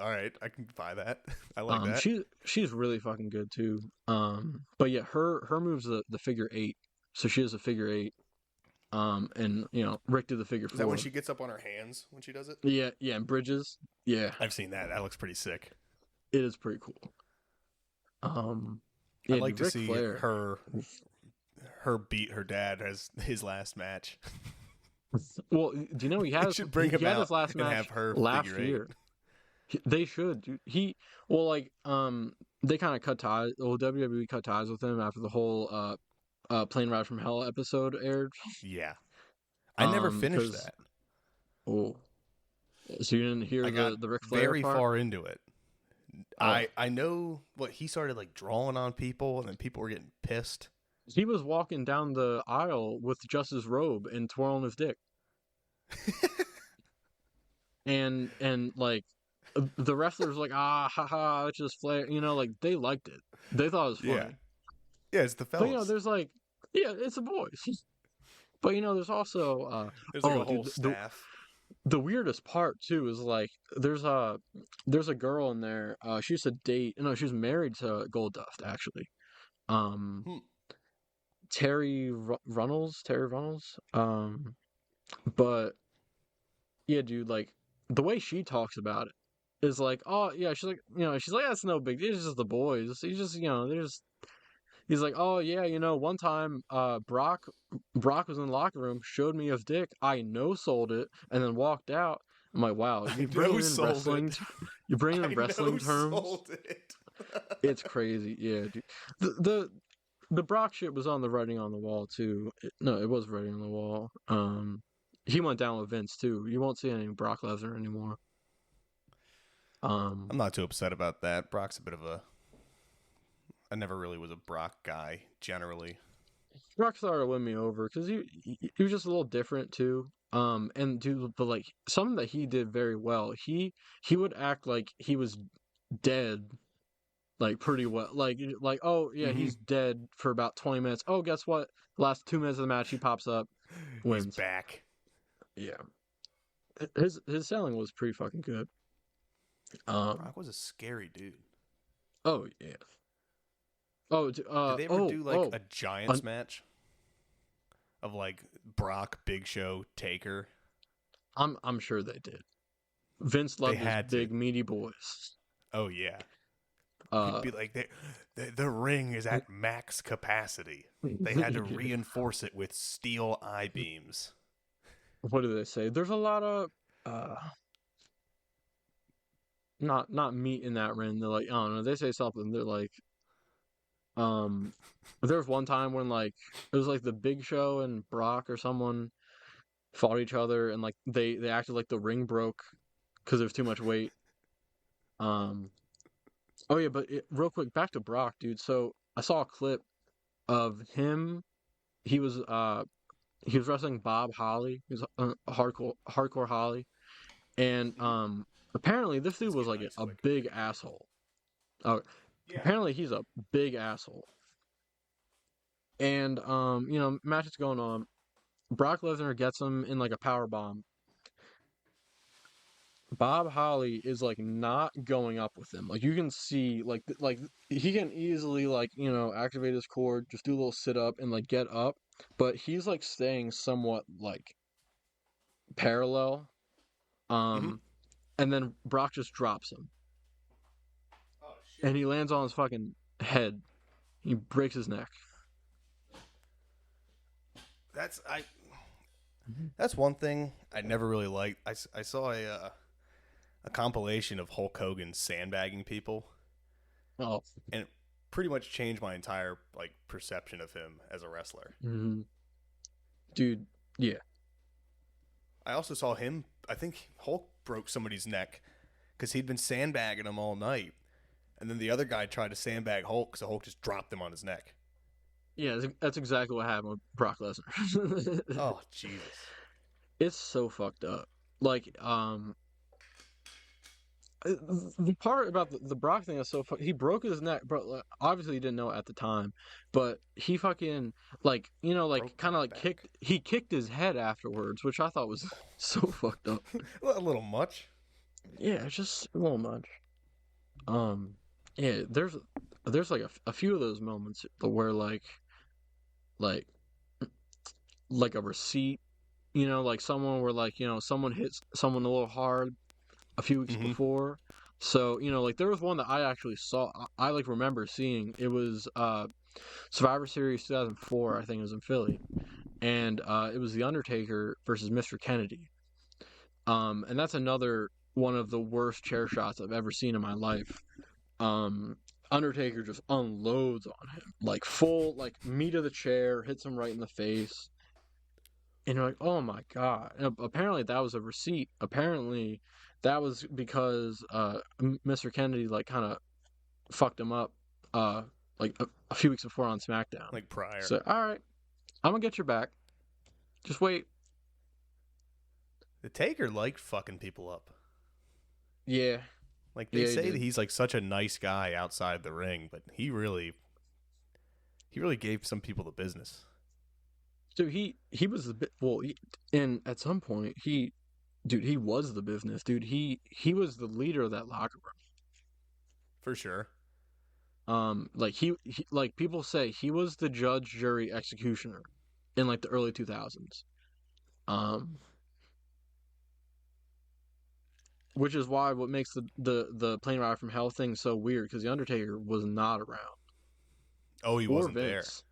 All right, I can buy that. I like that. She's really fucking good too. But yeah, her move's the figure eight. So she has a figure eight. And Rick did the figure Is that when four. she gets up on her hands when she does it? Yeah, yeah, and bridges. Yeah, I've seen that. That looks pretty sick. it is pretty cool. Um I'd yeah, like dude, to Ric see Flair. her beat her dad as his last match. Well, do you know They should bring he him had his out last and match have her last figure eight. year. They should, dude. They kind of cut ties. Well, WWE cut ties with him after the whole Plane Ride from Hell episode aired. Yeah, I never finished Because that. oh, so you didn't hear I got the Ric Flair very part? far into it. Oh, I know what he started like drawing on people, and then people were getting pissed. he was walking down the aisle with just his robe and twirling his dick, and like the wrestlers were like haha, it's just Flair. Like they liked it. They thought it was Yeah, funny. yeah, it's the But fellas. there's like yeah, it's the boys. But there's also There's like a oh whole dude, staff. the weirdest part too is like there's a girl in there. She used to date. No, she was married to Goldust actually. Um, Hmm. Runnels. Terry Runnels. But yeah, dude, like the way she talks about it is like, oh yeah, she's like that's no big deal. It's just the boys. He's just they're just. He's like, oh yeah, one time, Brock was in the locker room, showed me his dick, I no sold it, and then walked out. I'm like, wow, I know sold it. you bringing in I know wrestling terms. sold it. It's crazy, yeah, dude. The Brock shit was on the writing on the wall too. No, it was writing on the wall. He went down with Vince too. You won't see any Brock Lesnar anymore. I'm not too upset about that. Brock's a bit of a. I never really was a Brock guy generally. Brock started to win me over because he was just a little different too. And dude, but like something that he did very well, he would act like he was dead, like pretty well. Like oh yeah, Mm-hmm. he's dead for about 20 minutes. Oh, guess what? Last 2 minutes of the match, he pops up, He's wins. back. Yeah, his selling was pretty fucking good. Brock was a scary dude. Oh yeah. Oh, Did they ever do like a Giants match of like Brock, Big Show, Taker? I'm sure they did. Vince They loved his had to. big meaty boys. Oh yeah. It'd Uh, be like the ring is at max capacity. They had to reinforce it with steel I beams. what do they say? There's a lot of uh, not meat in that ring. They're like, I don't know. They say something. They're like, um, there was one time when like it was like the Big Show and Brock or someone fought each other, and like they acted like the ring broke because there was too much weight. Um, oh yeah, but real quick, back to Brock, dude. So I saw a clip of him. He was uh he was wrestling Bob Holly. He was hardcore Holly, and apparently this dude Let's was get like nice a quick. big asshole. Oh, Yeah. apparently he's a big asshole. And match is going on. Brock Lesnar gets him in like a power bomb. Bob Holly is like not going up with him. Like you can see, like he can easily like activate his cord, just do a little sit up and like get up, but he's like staying somewhat like parallel. Mm-hmm. Um, and then Brock just drops him, Oh and shit. he lands on his fucking head. He breaks his neck. That's I. That's one thing I never really liked. I saw a compilation of Hulk Hogan sandbagging people, Oh, and it pretty much changed my entire like perception of him as a wrestler. mhm. Dude, yeah, I also saw him. I think Hulk broke somebody's neck because he'd been sandbagging him all night, and then the other guy tried to sandbag Hulk, so Hulk just dropped him on his neck. yeah. That's exactly what happened with Brock Lesnar. Oh Jesus! It's so fucked up. Like, the part about the Brock thing is so he broke his neck, but like, obviously he didn't know it at the time. But he fucking like like Broke my kind of like back. kicked his head afterwards, which I thought was so fucked up. A little much. Yeah, it's just a little much. Um, yeah, there's like a few of those moments where like like a receipt, like someone where like someone hits someone a little hard a few weeks Mm-hmm. before. So, like there was one that I actually saw. I like remember seeing. It was Survivor Series 2004, I think it was in Philly. And it was The Undertaker versus Mr. Kennedy. And that's another one of the worst chair shots I've ever seen in my life. Um Undertaker just unloads on him. Like full like meat of the chair, hits him right in the face. And you're like, oh my god. And apparently that was a receipt. Apparently that was because Mr. Kennedy like kind of fucked him up uh like a few weeks before on SmackDown. Like prior. So all right, I'm gonna get your back. Just wait. The Taker liked fucking people up. Yeah, Like they yeah, he say that did. he's like such a nice guy outside the ring, but he really gave some people the business. So he was the bit well, and at some point he was the business, dude. He was the leader of that locker For sure. room. Like he like people say he was the judge, jury, executioner in like the early 2000s. Um, which is why what makes the plane ride from hell thing so weird because the Undertaker was not around Oh, he or wasn't there. Vince.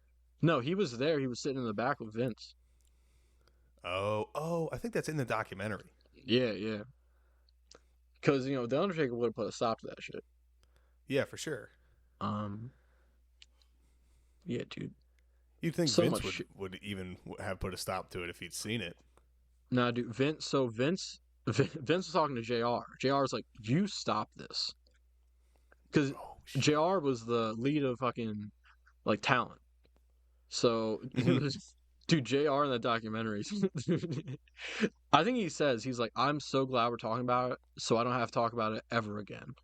No, he was there. He was sitting in the back with Vince. Oh, I think that's in the documentary. Yeah, yeah. Because the Undertaker would have put a stop to that shit. Yeah, for sure. Um, yeah, dude. You'd think So Vince much would shit. would even have put a stop to it if he'd seen it. Nah, dude. Vince. So Vince was talking to Jr. Jr.'s like, "You stop this," because Oh shit. Jr. was the lead of fucking like talent. So Hmm. dude, Jr. in that documentary, I think he says he's like, "I'm so glad we're talking about it, so I don't have to talk about it ever again."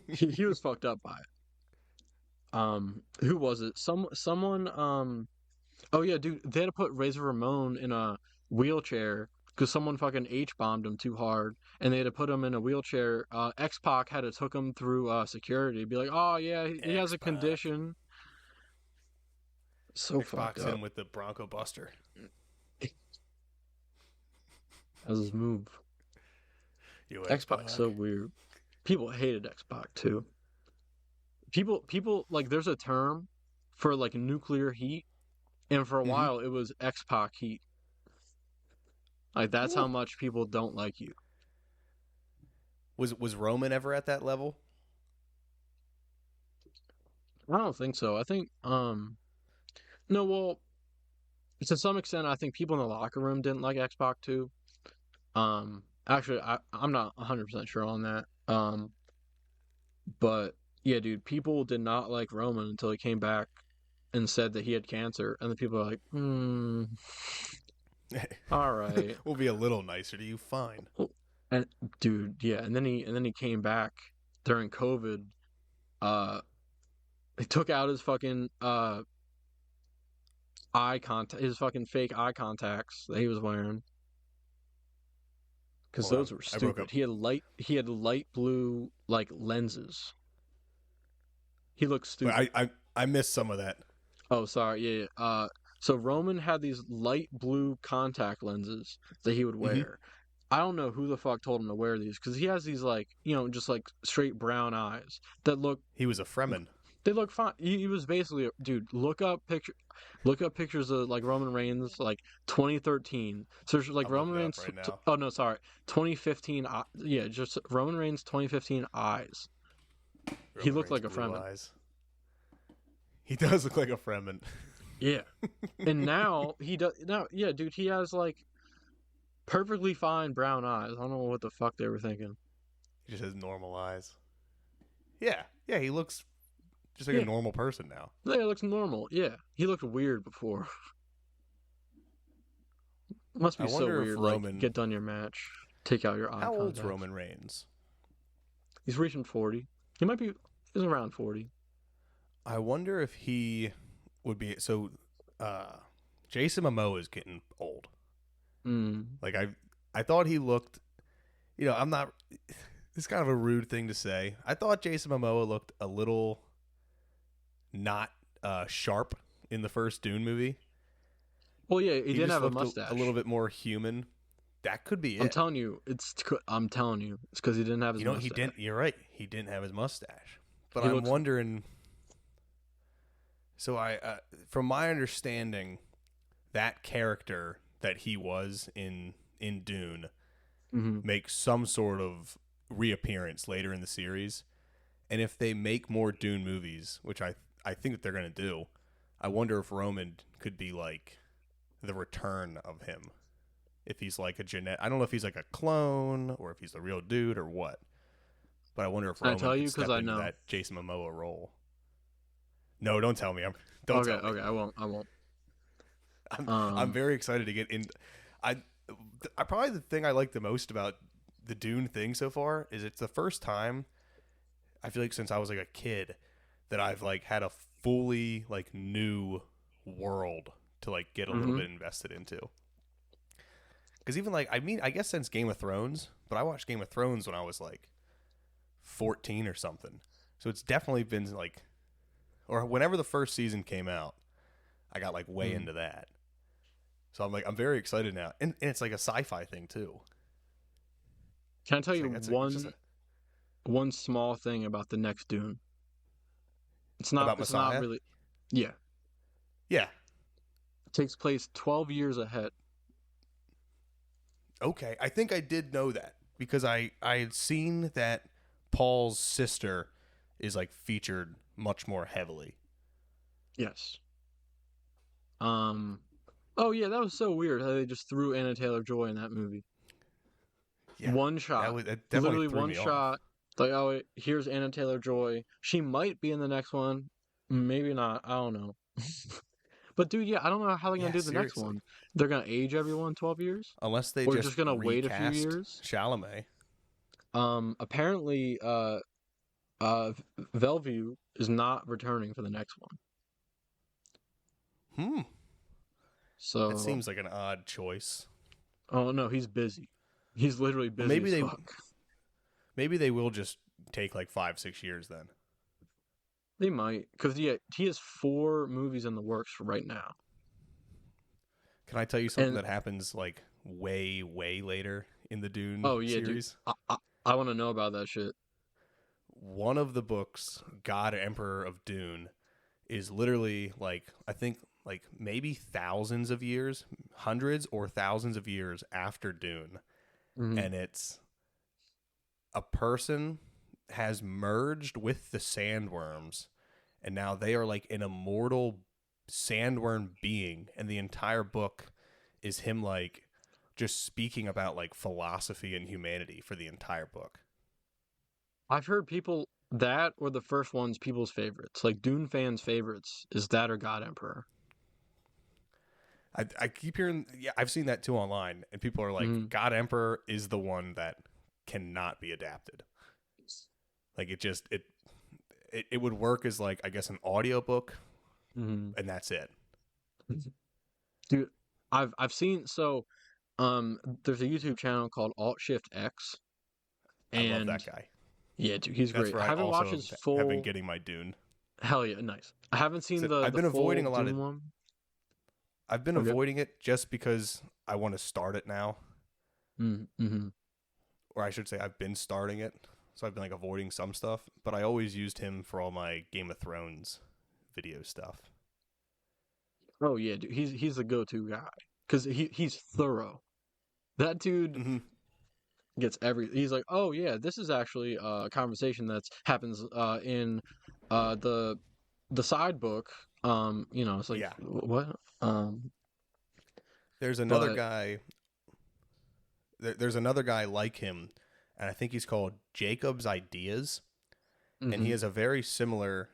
He was fucked up by it. Who was it? Someone. Oh yeah, dude, they had to put Razor Ramon in a wheelchair because someone fucking H bombed him too hard, and they had to put him in a wheelchair. X Pac had to took him through security, be like, "Oh yeah, he has X a Pac. condition." So X fucked Pac's hit up. him with the Bronco Buster. That was his move. You X X Pac's so Pac. weird. People hated X Pac too. people like there's a term for like nuclear heat, and for a Hmm. while it was X-Pac heat. Like that's how much people don't like you. Was Roman ever at that level? I don't think so. I think no, well, to some extent I think people in the locker room didn't like X-Pac too. Actually I'm not 100% sure on that. But yeah, dude, people did not like Roman until he came back and said that he had cancer, and the people are like, all right. We'll be a little nicer to you. Fine. Well, and dude, yeah, and then he came back during COVID. Uh, he took out his fucking eye contact, his fucking fake eye contacts that he was wearing, because Hold on. those were I broke stupid. up. He had light blue like lenses. He looked But stupid. I missed some of that. Oh, sorry. Yeah, yeah. So Roman had these light blue contact lenses that he would Hmm. wear. I don't know who the fuck told him to wear these because he has these like just like straight brown eyes that He was a Fremen. they look fine. He was basically dude. Look up pictures of like Roman Reigns like 2013. Search like I'm Roman looking it up Reigns. right now. Oh no, sorry, 2015. Yeah, just Roman Reigns 2015 eyes. He Roman looked Reigns like a blue Fremen. eyes. He does look like a Fremen. Yeah, and now he does. Now, yeah, dude, he has like perfectly fine brown eyes. I don't know what the fuck they were thinking. He just has normal eyes. Yeah, yeah. He looks just like a Yeah, normal person now. yeah, it looks normal. Yeah, he looked weird before. Must I be so wonder if weird. Like, Roman. get done your match, take out your eye How old's contacts. Roman Reigns? He's reaching 40. He might be. He's around 40. I wonder if he would be so. Uh, Jason Momoa is getting old. Mm. Like I thought he looked. I'm not. It's kind of a rude thing to say. I thought Jason Momoa looked a little not sharp in the first Dune movie. Well, yeah, he He didn't just have a looked a little mustache. bit more human. That could be I'm it. telling you, I'm telling you, it's because he didn't have his He mustache. didn't. You're right. He didn't have his mustache. But He I'm looks. wondering. So from my understanding, that character that he was in Dune Mm-hmm. makes some sort of reappearance later in the series. And if they make more Dune movies, which I think that they're gonna do, I wonder if Roman could be like the return of him. If he's like I don't know if he's like a clone or if he's the real dude or what. But I wonder if Can I Roman tell could you? Because step I into know. that Jason Momoa role. No, don't tell me. Don't Okay, tell me. okay, I won't. I won't. I'm very excited to get in. I I probably the thing I like the most about the Dune thing so far is it's the first time I feel like since I was like a kid that I've like had a fully like new world to like get a little Mm-hmm. bit invested into. Because even like I guess since Game of Thrones, but I watched Game of Thrones when I was like 14 or something. So it's definitely been like, or whenever the first season came out, I got like way Mm. into that. So I'm very excited now, and it's like a sci-fi thing too. Can I tell It's you like it's just one small thing about the next Dune? It's not. about It's not Messiah. really. Yeah, Yeah. it takes place 12 years ahead. Okay. I think I did know that because I had seen that Paul's sister is like featured much more heavily. Yes. Oh yeah, that was so weird how they just threw Anna Taylor-Joy in that movie. Yeah. One shot, That definitely literally threw one me off. shot. Like, oh, here's Anna Taylor-Joy. She might be in the next one, maybe not. I don't know. But dude, yeah, I don't know how they're gonna Yeah. do the next Seriously. one. They're gonna age everyone 12 years, Unless they or just just gonna wait a few recast years. Chalamet. Apparently, uh, Bellevue is not returning for the next one. Hmm. That So, seems like an odd choice. oh no, he's busy. He's literally Well, busy as fuck. maybe they will just take like 5-6 years then. They might, because yeah, he has 4 movies in the works for right now. Can I tell you something And that happens like way later in the Dune oh yeah, dude, series? I want to know about that shit. one of the books, God Emperor of Dune, is literally like I think like maybe thousands of years, hundreds or thousands of years after Dune, Hmm. and it's a person has merged with the sandworms, and now they are like an immortal sandworm being, and the entire book is him like just speaking about like philosophy and humanity for the entire book. I've heard people that or the first one's people's favorites. Like Dune fans' favorites is that or God Emperor. I keep hearing, yeah, I've seen that too online, and people are like, Hmm. God Emperor is the one that cannot be adapted. Like it would work as like I guess an audiobook, Hmm. and that's it. Dude, I've seen there's a YouTube channel called Alt Shift X, I love and that guy. yeah, dude, he's That's great. I where I haven't watched also his have been full. getting my Dune. Hell yeah, nice. I haven't seen So the I've the been avoiding full a lot of. Dune one. I've been Okay. avoiding it just because I want to start it now, Mm-hmm. or I should say I've been starting it. So I've been like avoiding some stuff, but I always used him for all my Game of Thrones video stuff. Oh yeah, dude, he's the go-to guy because he's thorough. That dude Mm-hmm. gets he's like, oh yeah, this is actually a conversation that's happens in the side book. It's like Yeah, what? there's another But guy. There's another guy like him, and I think he's called Jacob's Ideas, and he hmm has a very similar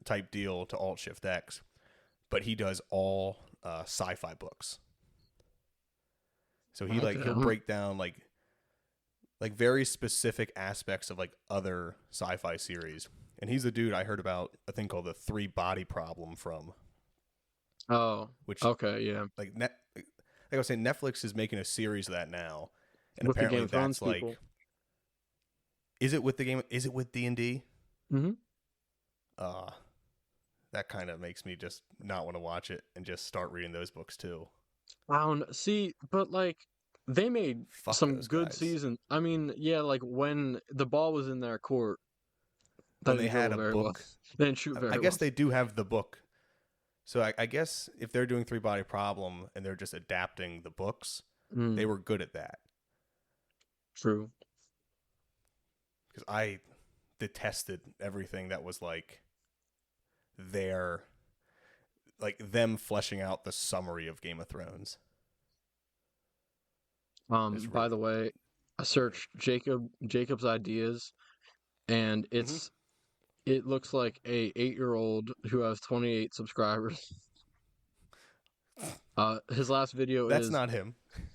type deal to Alt Shift X, but he does all sci-fi books. So he like okay, he'll break down like very specific aspects of like other sci-fi series. And he's the dude I heard about a thing called the three body problem from, oh, which okay, yeah, like I was saying, Netflix is making a series of that now, and with the Game apparently of Thrones that's people. like, is it with the game? Is it with D&D? Hmm. Uh, that kind of makes me just not want to watch it and just start reading those books too. I don't see, but like they made Fuck some those good guys. season. I mean, yeah, like when the ball was in their court, they When didn't they had dribble a very well. book, They didn't shoot I very guess well. they do have the book. So I guess if they're doing Three Body Problem and they're just adapting the books, they Mm, were good at that. true. Because I detested everything that was like their like them fleshing out the summary of Game of Thrones. It's By really the way, I annoying. searched Jacob's ideas, and Mm-hmm. it looks like a 8-year-old who has 28 subscribers. His last video That's is not him.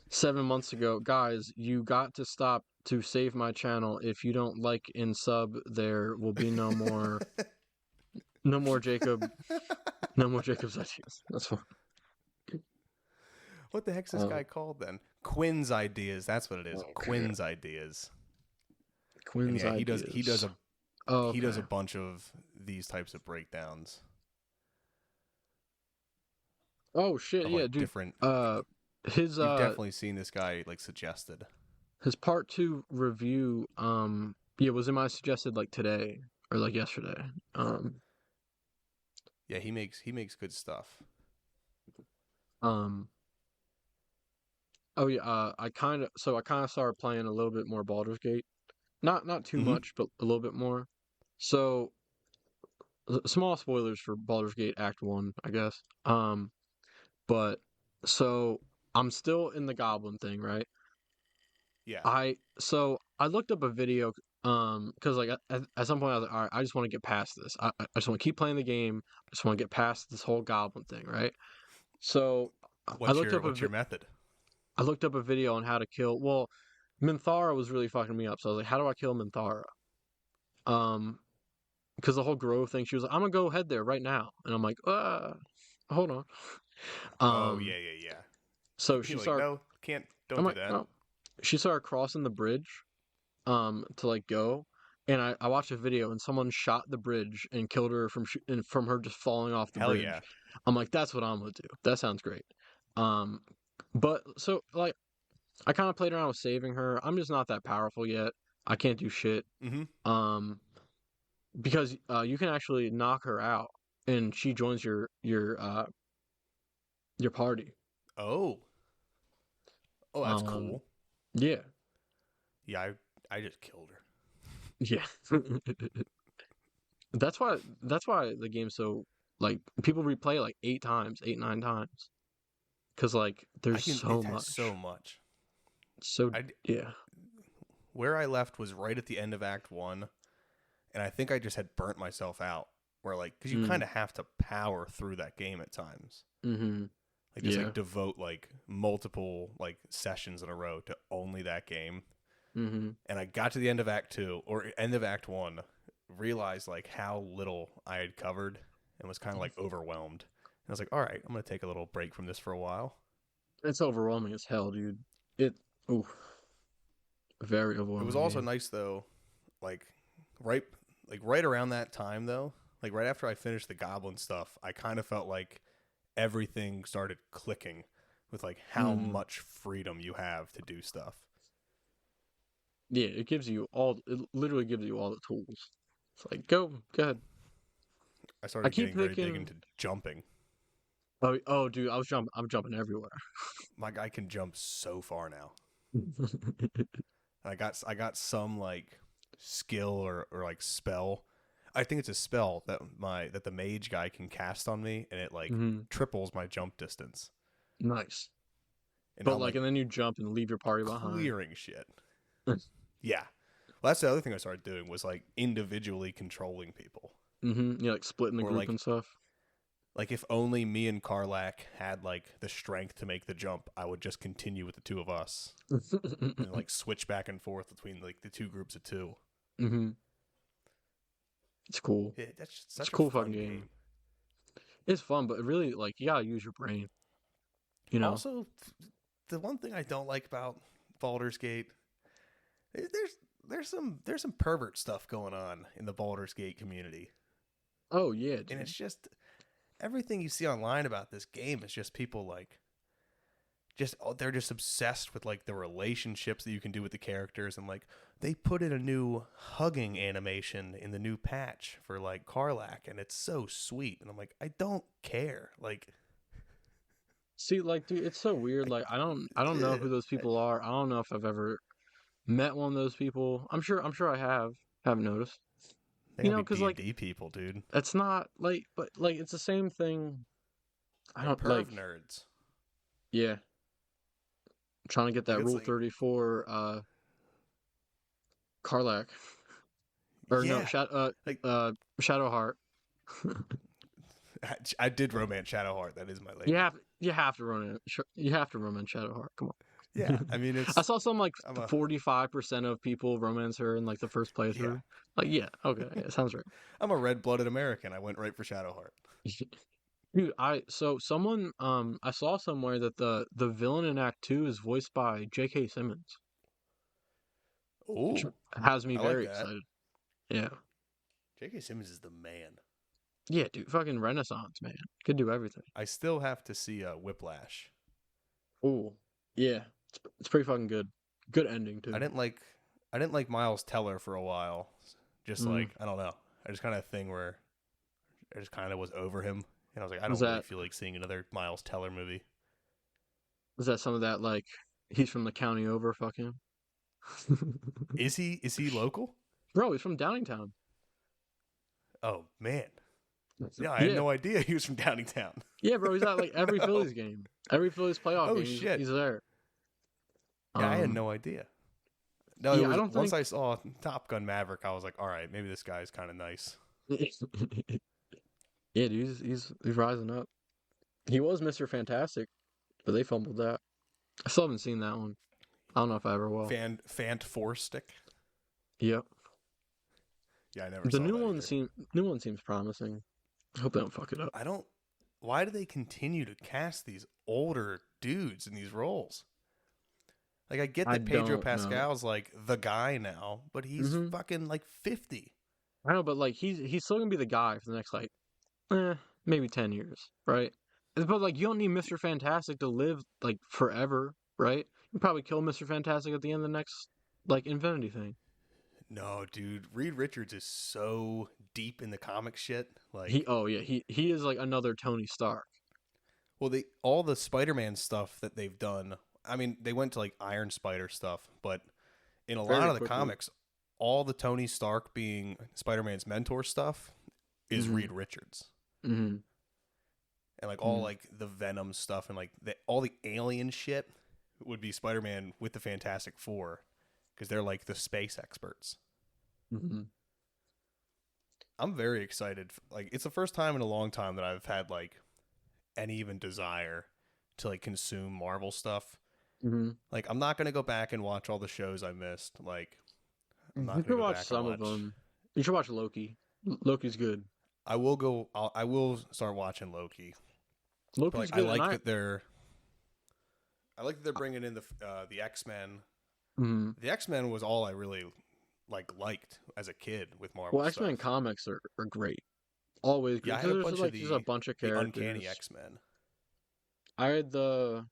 7 months ago. Guys, you got to stop to save my channel. If you don't like and sub, there will be no more no more Jacob's ideas. That's fine. What the heck's this Uh, guy called then? Quinn's Ideas. That's what it is. okay. Quinn's Ideas. And Quinn's yeah, ideas. Oh, he does okay. a bunch of these types of breakdowns Oh shit, of yeah, like dude. different. Uh, his You've uh definitely seen this guy like suggested. his part two review, yeah, was in my suggested like today or like yesterday. Um, Yeah, he makes good stuff. um. Oh yeah. I kind of started playing a little bit more Baldur's Gate. Not too Mm-hmm. much, but a little bit more. So small spoilers for Baldur's Gate Act One, I guess. But so I'm still in the Goblin thing, right? Yeah. I looked up a video because like at some point I was like, all right, I just want to get past this. I just want to keep playing the game. I just want to get past this whole goblin thing, right? So I looked up What's your method? I looked up a video on how to kill. Well, Minthara was really fucking me up. So I was like, how do I kill Minthara? Um, because the whole Grove thing, she was like, I'm gonna go head there right now, and I'm like, hold on. Oh Um, yeah, yeah, yeah. so You're she like, started. no, can't, don't I'm do like, that. oh. She started crossing the bridge to like go, and I watched a video and someone shot the bridge and killed her and from her just falling off the Hell yeah. bridge. I'm like, that's what I'm gonna do. That sounds great. um but so like I kind of played around with saving her. I'm just not that powerful yet. I can't do shit. Mm-hmm. Um, because you can actually knock her out, and she joins your party. Oh. Oh, that's Um, cool. yeah, Yeah, I just killed her. yeah. That's why the game's so like people replay like 8 times, 8, 9 times, because like I there's can. so It has so much, much. so I yeah. Where I left was right at the end of Act One, and I think I just had burnt myself out. Where like, because you kind Mm, of have to power through that game at times. mm-hmm. Like just Yeah. like devote like multiple like sessions in a row to only that game. Mm-hmm. And I got to the end of Act Two or end of Act One, realized like how little I had covered, and was kind of like overwhelmed. And I was like, all right, I'm gonna take a little break from this for a while. It's overwhelming as hell, dude. It, ooh, very It was overwhelming also game. nice though, like right right around that time though, like right after I finished the goblin stuff, I kind of felt like everything started clicking with like how Mm, much freedom you have to do stuff. yeah, it literally gives you all the tools. It's like, go ahead. I I started keep getting very big picking, into jumping. oh, dude, I'm jumping everywhere. My guy can jump so far now. I got some like skill or like spell. I think it's a spell that the mage guy can cast on me, and it like Hmm. triples my jump distance. Nice. And But I'm like, like and then you jump and leave your party behind. clearing shit. Yeah. Well, that's the other thing I started doing was like individually controlling people. Mm-hmm. Yeah, like splitting the Or group and stuff. like if only me and Karlak had like the strength to make the jump, I would just continue with the two of us and like switch back and forth between like the two groups of two. Mm-hmm. It's cool. That's just It's a such a cool fucking fun game. game. It's fun, but really, like, you gotta use your brain, you know? Also, the one thing I don't like about Baldur's Gate, there's some pervert stuff going on in the Baldur's Gate community, Oh, yeah, and it's dude. just everything you see online about this game is just people like they're just obsessed with like the relationships that you can do with the characters, and like they put in a new hugging animation in the new patch for like Karlak, and it's so sweet, and I'm like, I don't care, like See, like, dude, it's so weird. I, Like, I don't know who those people are. I don't know if I've ever met one of those people. I'm sure I haven't noticed. they You gotta know, be because D and like, D people, dude. it's not like, but like, it's the same thing. I They're don't like, perv nerds. yeah, trying to get Like that it's Rule like 34, Karlak, or no, yeah, like Shadowheart. I did romance Shadowheart. That is my You lady. have you have to run it. You have to romance Shadowheart. Come Yeah, on. I mean I it's saw some like I'm a 45% of people romance her in like the first yeah playthrough. Like, yeah, okay, yeah, sounds right. I'm a red blooded American. I went right for Shadowheart. Dude, someone I saw somewhere that the villain in Act 2 is voiced by J.K. Simmons, which Oh, has me I like very that. excited. Yeah. J.K. Simmons is the man. Yeah, dude, fucking Renaissance, man. Could do everything. I still have to see Whiplash. Ooh. Yeah. It's pretty fucking good. Good ending I too. didn't like I didn't like Miles Teller for a while. Just Mm. like I don't know. I just kind of thing where I just kind of was over him, and I was like, I Was don't really that feel like seeing another Miles Teller movie. was that some of that like he's from the county over fucking Is he local? Bro, he's from Downingtown. Oh man, yeah, I had Yeah. no idea he was from Downingtown. Yeah, bro, he's at like every No. Phillies game. Every Phillies playoff Oh game, shit. he's there. Yeah, I had Um no idea. No, it yeah, I was don't once think I saw Top Gun Maverick, I was like, all right, maybe this guy's kind of nice. Yeah, dude, he's rising up. He was Mr. Fantastic, but they fumbled that. I still haven't seen that one. I don't know if I ever will. Fant Four Stick. Yep. Yeah, I never The saw that either. new one seems promising. I hope they don't fuck it up. I don't. Why do they continue to cast these older dudes in these roles? Like, I get I that Pedro don't know. Pascal's like the guy now, but he's Hmm. fucking like 50. I know, but like he's still gonna be the guy for the next like maybe 10 years, right? But like you don't need Mr. Fantastic to live like forever, right? You probably kill Mr. Fantastic at the end of the next like Infinity thing. No, dude, Reed Richards is so deep in the comic shit. He Like, oh yeah, he is like another Tony Stark. well, they all the Spider-Man stuff that they've done. I mean, they went to like Iron Spider stuff, but in a lot Very of the quickly. comics, all the Tony Stark being Spider-Man's mentor stuff is Mm-hmm. Reed Richards. Mm-hmm. And like all like the Venom stuff and like all the alien shit would be Spider-Man with the Fantastic Four because they're like the space experts. Mm-hmm. I'm very excited. Like it's the first time in a long time that I've had like any even desire to like consume Marvel stuff. Mm-hmm. Like I'm not gonna go back and watch all the shows I missed. Like I'm You not gonna should go watch back and some of watch. them. You should watch Loki. Loki's good. I will go. I will start watching Loki. But like Loki's good, and I. I like that they're bringing in the X Men. Mm-hmm. The X Men was all I really liked as a kid with Marvel Well, X-Men stuff. comics are great. Always Yeah, great I had because a there's bunch of like just a bunch of the Uncanny characters. X Men. I had the.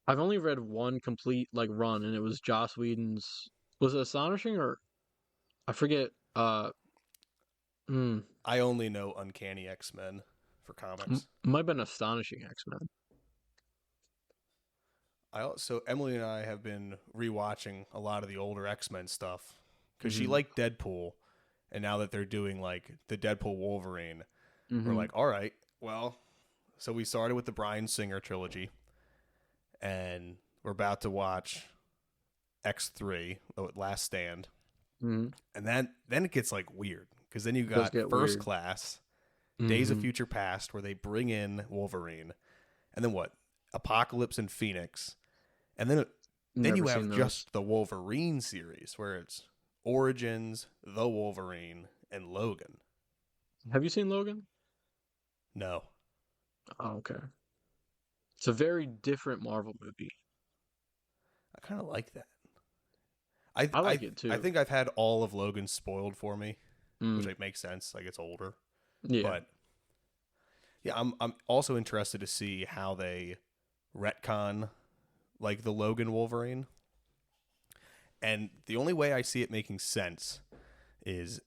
I've only read one complete like run, and it was Joss Whedon's. Was it Astonishing or I forget? Hmm, I only know Uncanny X Men for comics. might have been Astonishing X-Men. I also Emily and I have been rewatching a lot of the older X Men stuff because she Mm-hmm. liked Deadpool, and now that they're doing like the Deadpool Wolverine, we're Mm-hmm. like, all right, well, so we started with the Bryan Singer trilogy, and we're about to watch X3, Last Stand, Mm-hmm. and then it gets like weird because then you It does got get First weird. Class, Days of Mm-hmm. Future Past, where they bring in Wolverine, and then what? Apocalypse and Phoenix, and then Never you seen have those. just the Wolverine series where it's Origins, the Wolverine, and Logan. Have you seen Logan? No, Oh, okay. It's a very different Marvel movie. I kind of like that. I I I like it I too. think I've had all of Logan spoiled for me, which Mm, like makes sense. Like it's older, yeah. but yeah, I'm also interested to see how they retcon like the Logan Wolverine. And the only way I see it making sense is,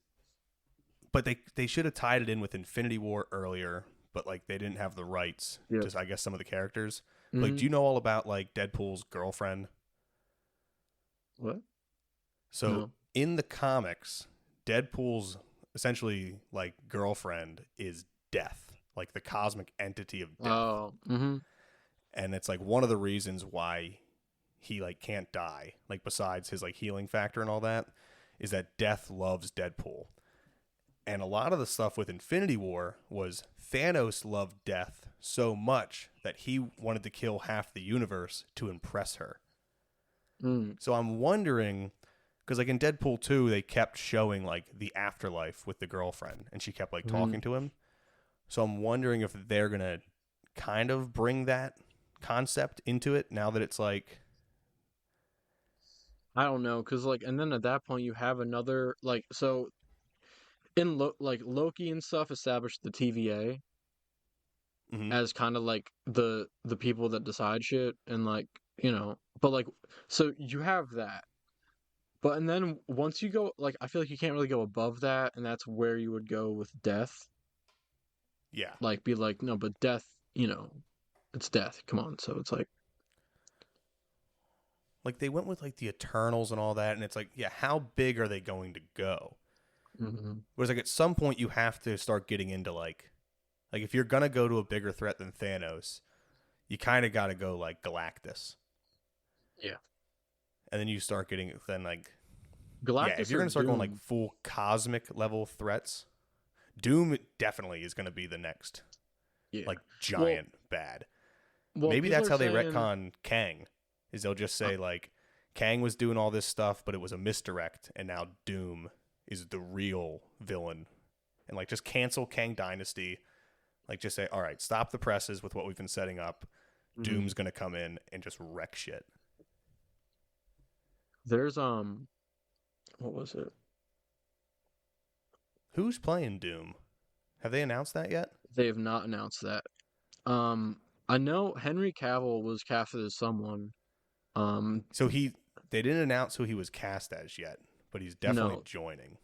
but they should have tied it in with Infinity War earlier, but like they didn't have the rights Yep. to I guess some of the characters. But like, Mm-hmm. do you know all about like Deadpool's girlfriend? What? So No. in the comics, Deadpool's essentially like girlfriend is Death, like the cosmic entity of death. Oh. Mm-hmm. And it's like one of the reasons why he like can't die, like besides his like healing factor and all that, is that Death loves Deadpool. And a lot of the stuff with Infinity War was Thanos loved Death so much that he wanted to kill half the universe to impress her. Mm. So I'm wondering, because like in Deadpool 2, they kept showing like the afterlife with the girlfriend, and she kept like Mm-hmm. talking to him. So I'm wondering if they're gonna kind of bring that concept into it now that it's like, I don't know, cause like, and then at that point you have another like, so like Loki and stuff established the TVA mm-hmm, as kind of like the people that decide shit, and like but like, so you have that, but and then once you go like, I feel like you can't really go above that, and that's where you would go with Death, yeah, like be like, no, but Death, it's Death. Come on, so it's like, like they went with like the Eternals and all that, and it's like, yeah, how big are they going to go? mm-hmm. Whereas like at some point you have to start getting into like if you're gonna go to a bigger threat than Thanos, you kind of got to go like Galactus, Yeah, and then you start getting then like yeah, if Galactus you're or gonna start going like Doom. full cosmic level threats, Doom definitely is gonna be the next Yeah. like Well, giant bad. well, Maybe people that's are how they saying, retcon Kang, is they'll just uh, say like Kang was doing all this stuff, but it was a misdirect, and now Doom is the real villain, and like just cancel Kang Dynasty. Like just say, all right, stop the presses with what we've been setting up. mhm. Doom's gonna come in and just wreck shit. There's what was it? Who's playing Doom? Have they announced that yet? They have not announced that. Um, I know Henry Cavill was casted as someone. Um, So they didn't announce who he was cast as yet, but he's definitely No, joining.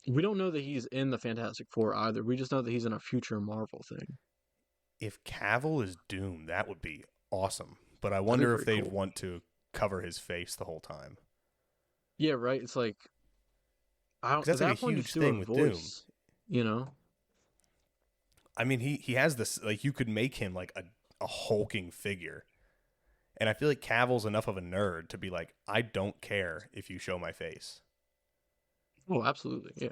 we don't know that he's in the Fantastic Four either. We just know that he's in a future Marvel thing. If Cavill is Doom, that would be awesome. But I That'd be wonder if pretty they'd cool. want to cover his face the whole time. Yeah, right. It's like I don't, Because at that's like a that point huge just do a thing with Doom. voice, you know? I mean, he has this, like, you could make him like a hulking figure. And I feel like Cavill's enough of a nerd to be like, I don't care if you show my face. Oh, absolutely. Yeah.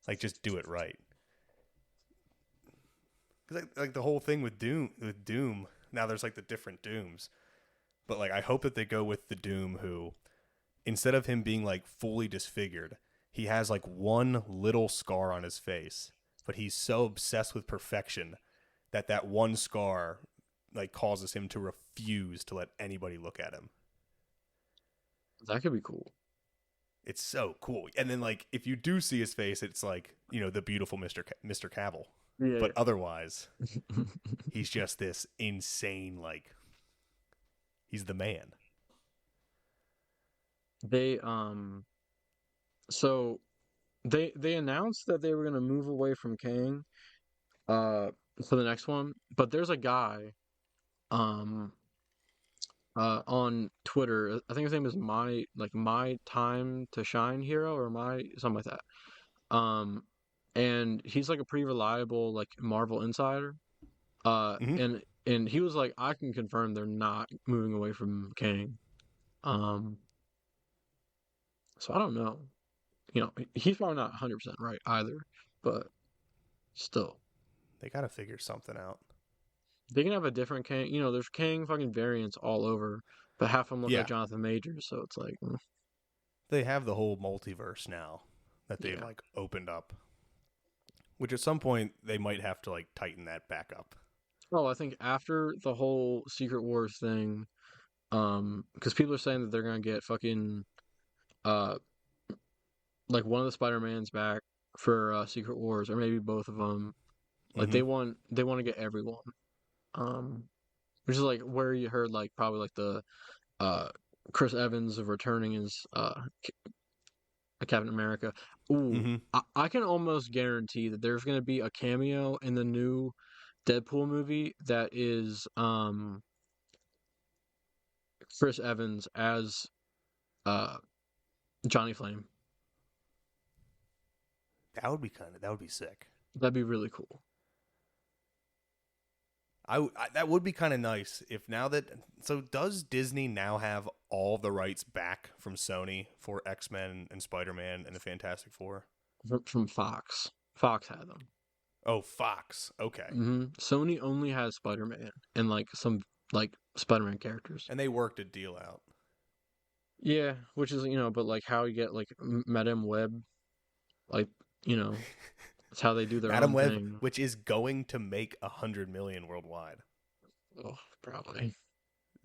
Like, just do it right. Because like the whole thing with Doom, now there's like the different Dooms. But like, I hope that they go with the Doom who, instead of him being like fully disfigured, he has like one little scar on his face, but he's so obsessed with perfection that that one scar like causes him to refuse to let anybody look at him. That could be cool. It's so cool. And then like if you do see his face, it's like, you know, the beautiful Mr. Cavill. Yeah. But otherwise, he's just this insane, like, he's the man. They so they announced that they were gonna move away from Kang uh for the next one, but there's a guy um on Twitter. I think his name is my time to shine hero or my something like that. And he's like a pretty reliable like Marvel insider. Mm-hmm. And he was like, I can confirm they're not moving away from Kang. Um, so I don't know. He's probably not 100% right either, but still, They got to figure something out. they can have a different Kang. There's Kang fucking variants all over, but half of them look like Yeah. Jonathan Majors, so it's like, They have the whole multiverse now that they've yeah. like opened up, which at some point they might have to like tighten that back up. Oh, I think after the whole Secret Wars thing, because people are saying that they're gonna get fucking uh like one of the Spider-Mans back for Secret Wars, or maybe both of them. Like Mm-hmm. they want to get everyone. Um, which is like where you heard like probably like the uh Chris Evans of returning as Captain America. Ooh, Mm-hmm. I can almost guarantee that there's gonna be a cameo in the new Deadpool movie that is Chris Evans as uh Johnny Flame. That would be sick. That'd be really cool. That would be kind of nice if now that, so does Disney now have all the rights back from Sony for X-Men and Spider-Man and the Fantastic Four? From Fox. Fox had them. Oh, Fox. Okay. Sony only has Spider-Man and like some like Spider-Man characters. And they worked a deal out. Yeah, which is but like how you get like Madame Web, like it's how they do their Madam own Web, thing. which is going to make 100 million worldwide. Oh, probably.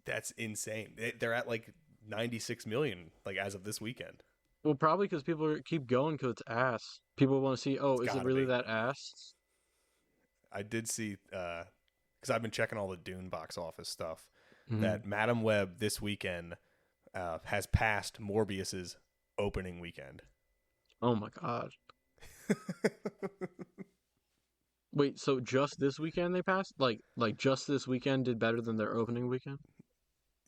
That's insane. They're at like 96 million, like as of this weekend. Well, probably because keep going because it's ass. People want to see. Oh, It's is it gotta really be. that ass? I did see, because I've been checking all the Dune box office stuff, Hmm. that Madam Web this weekend has passed Morbius's opening weekend. Oh my god. Wait, so just this weekend they passed? Like just this weekend did better than their opening weekend?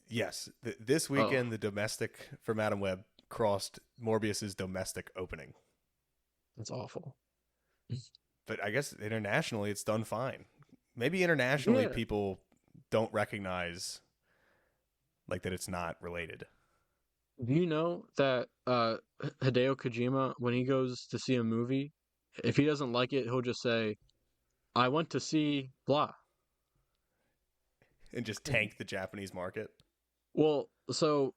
Yes, this Oh, weekend the domestic for Madam Web crossed Morbius's domestic opening. that's awful. But I guess internationally it's done fine. Maybe internationally Yeah. people don't recognize like that it's not related. Do you know that Hideo Kojima, when he goes to see a movie, if he doesn't like it, he'll just say, "I went to see blah." And just tank the Japanese market. Well, so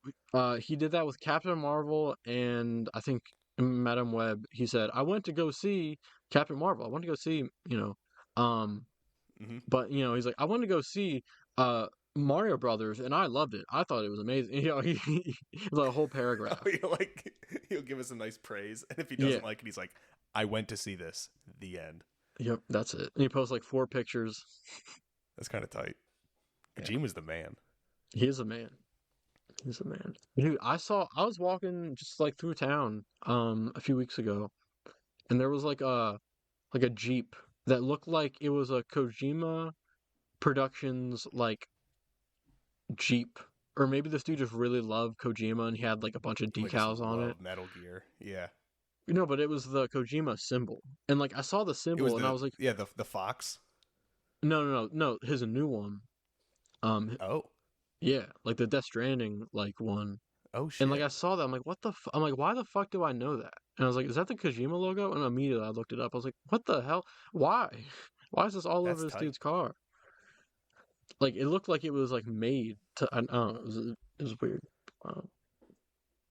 he did that with Captain Marvel and I think Madam Web. He said, "I went to go see Captain Marvel. I went to go see, um, Hmm. but he's like, I went to go see Mario Brothers, and I loved it. I thought it was amazing." It's like a whole paragraph. He'll give us a nice praise, and if he Yeah, doesn't like it, he's like, "I went to see this." The end. yep, that's it. And he posts like 4 pictures. That's kind of tight. Yeah, Kojima's the man. he is a man. He's a man. Dude, I was walking just like through town a few weeks ago, and there was like a Jeep that looked like it was a Kojima Productions like Jeep. Or maybe this dude just really loved Kojima and he had like a bunch of Like just decals on it. love Metal Gear. Yeah. No, but it was the Kojima symbol. And like I saw the It was symbol and I the was like, yeah the fox. no, his new one. Oh. Yeah, like the Death Stranding like one. Oh And like shit. I saw that, I'm like, what the? I'm like, why the fuck do I know that? And I was like, is that the Kojima logo? And immediately I looked it up. I was like, what the hell? Why? Why is this all over That's this tight. dude's car? Like it looked like it was like made to. I don't know. It was weird.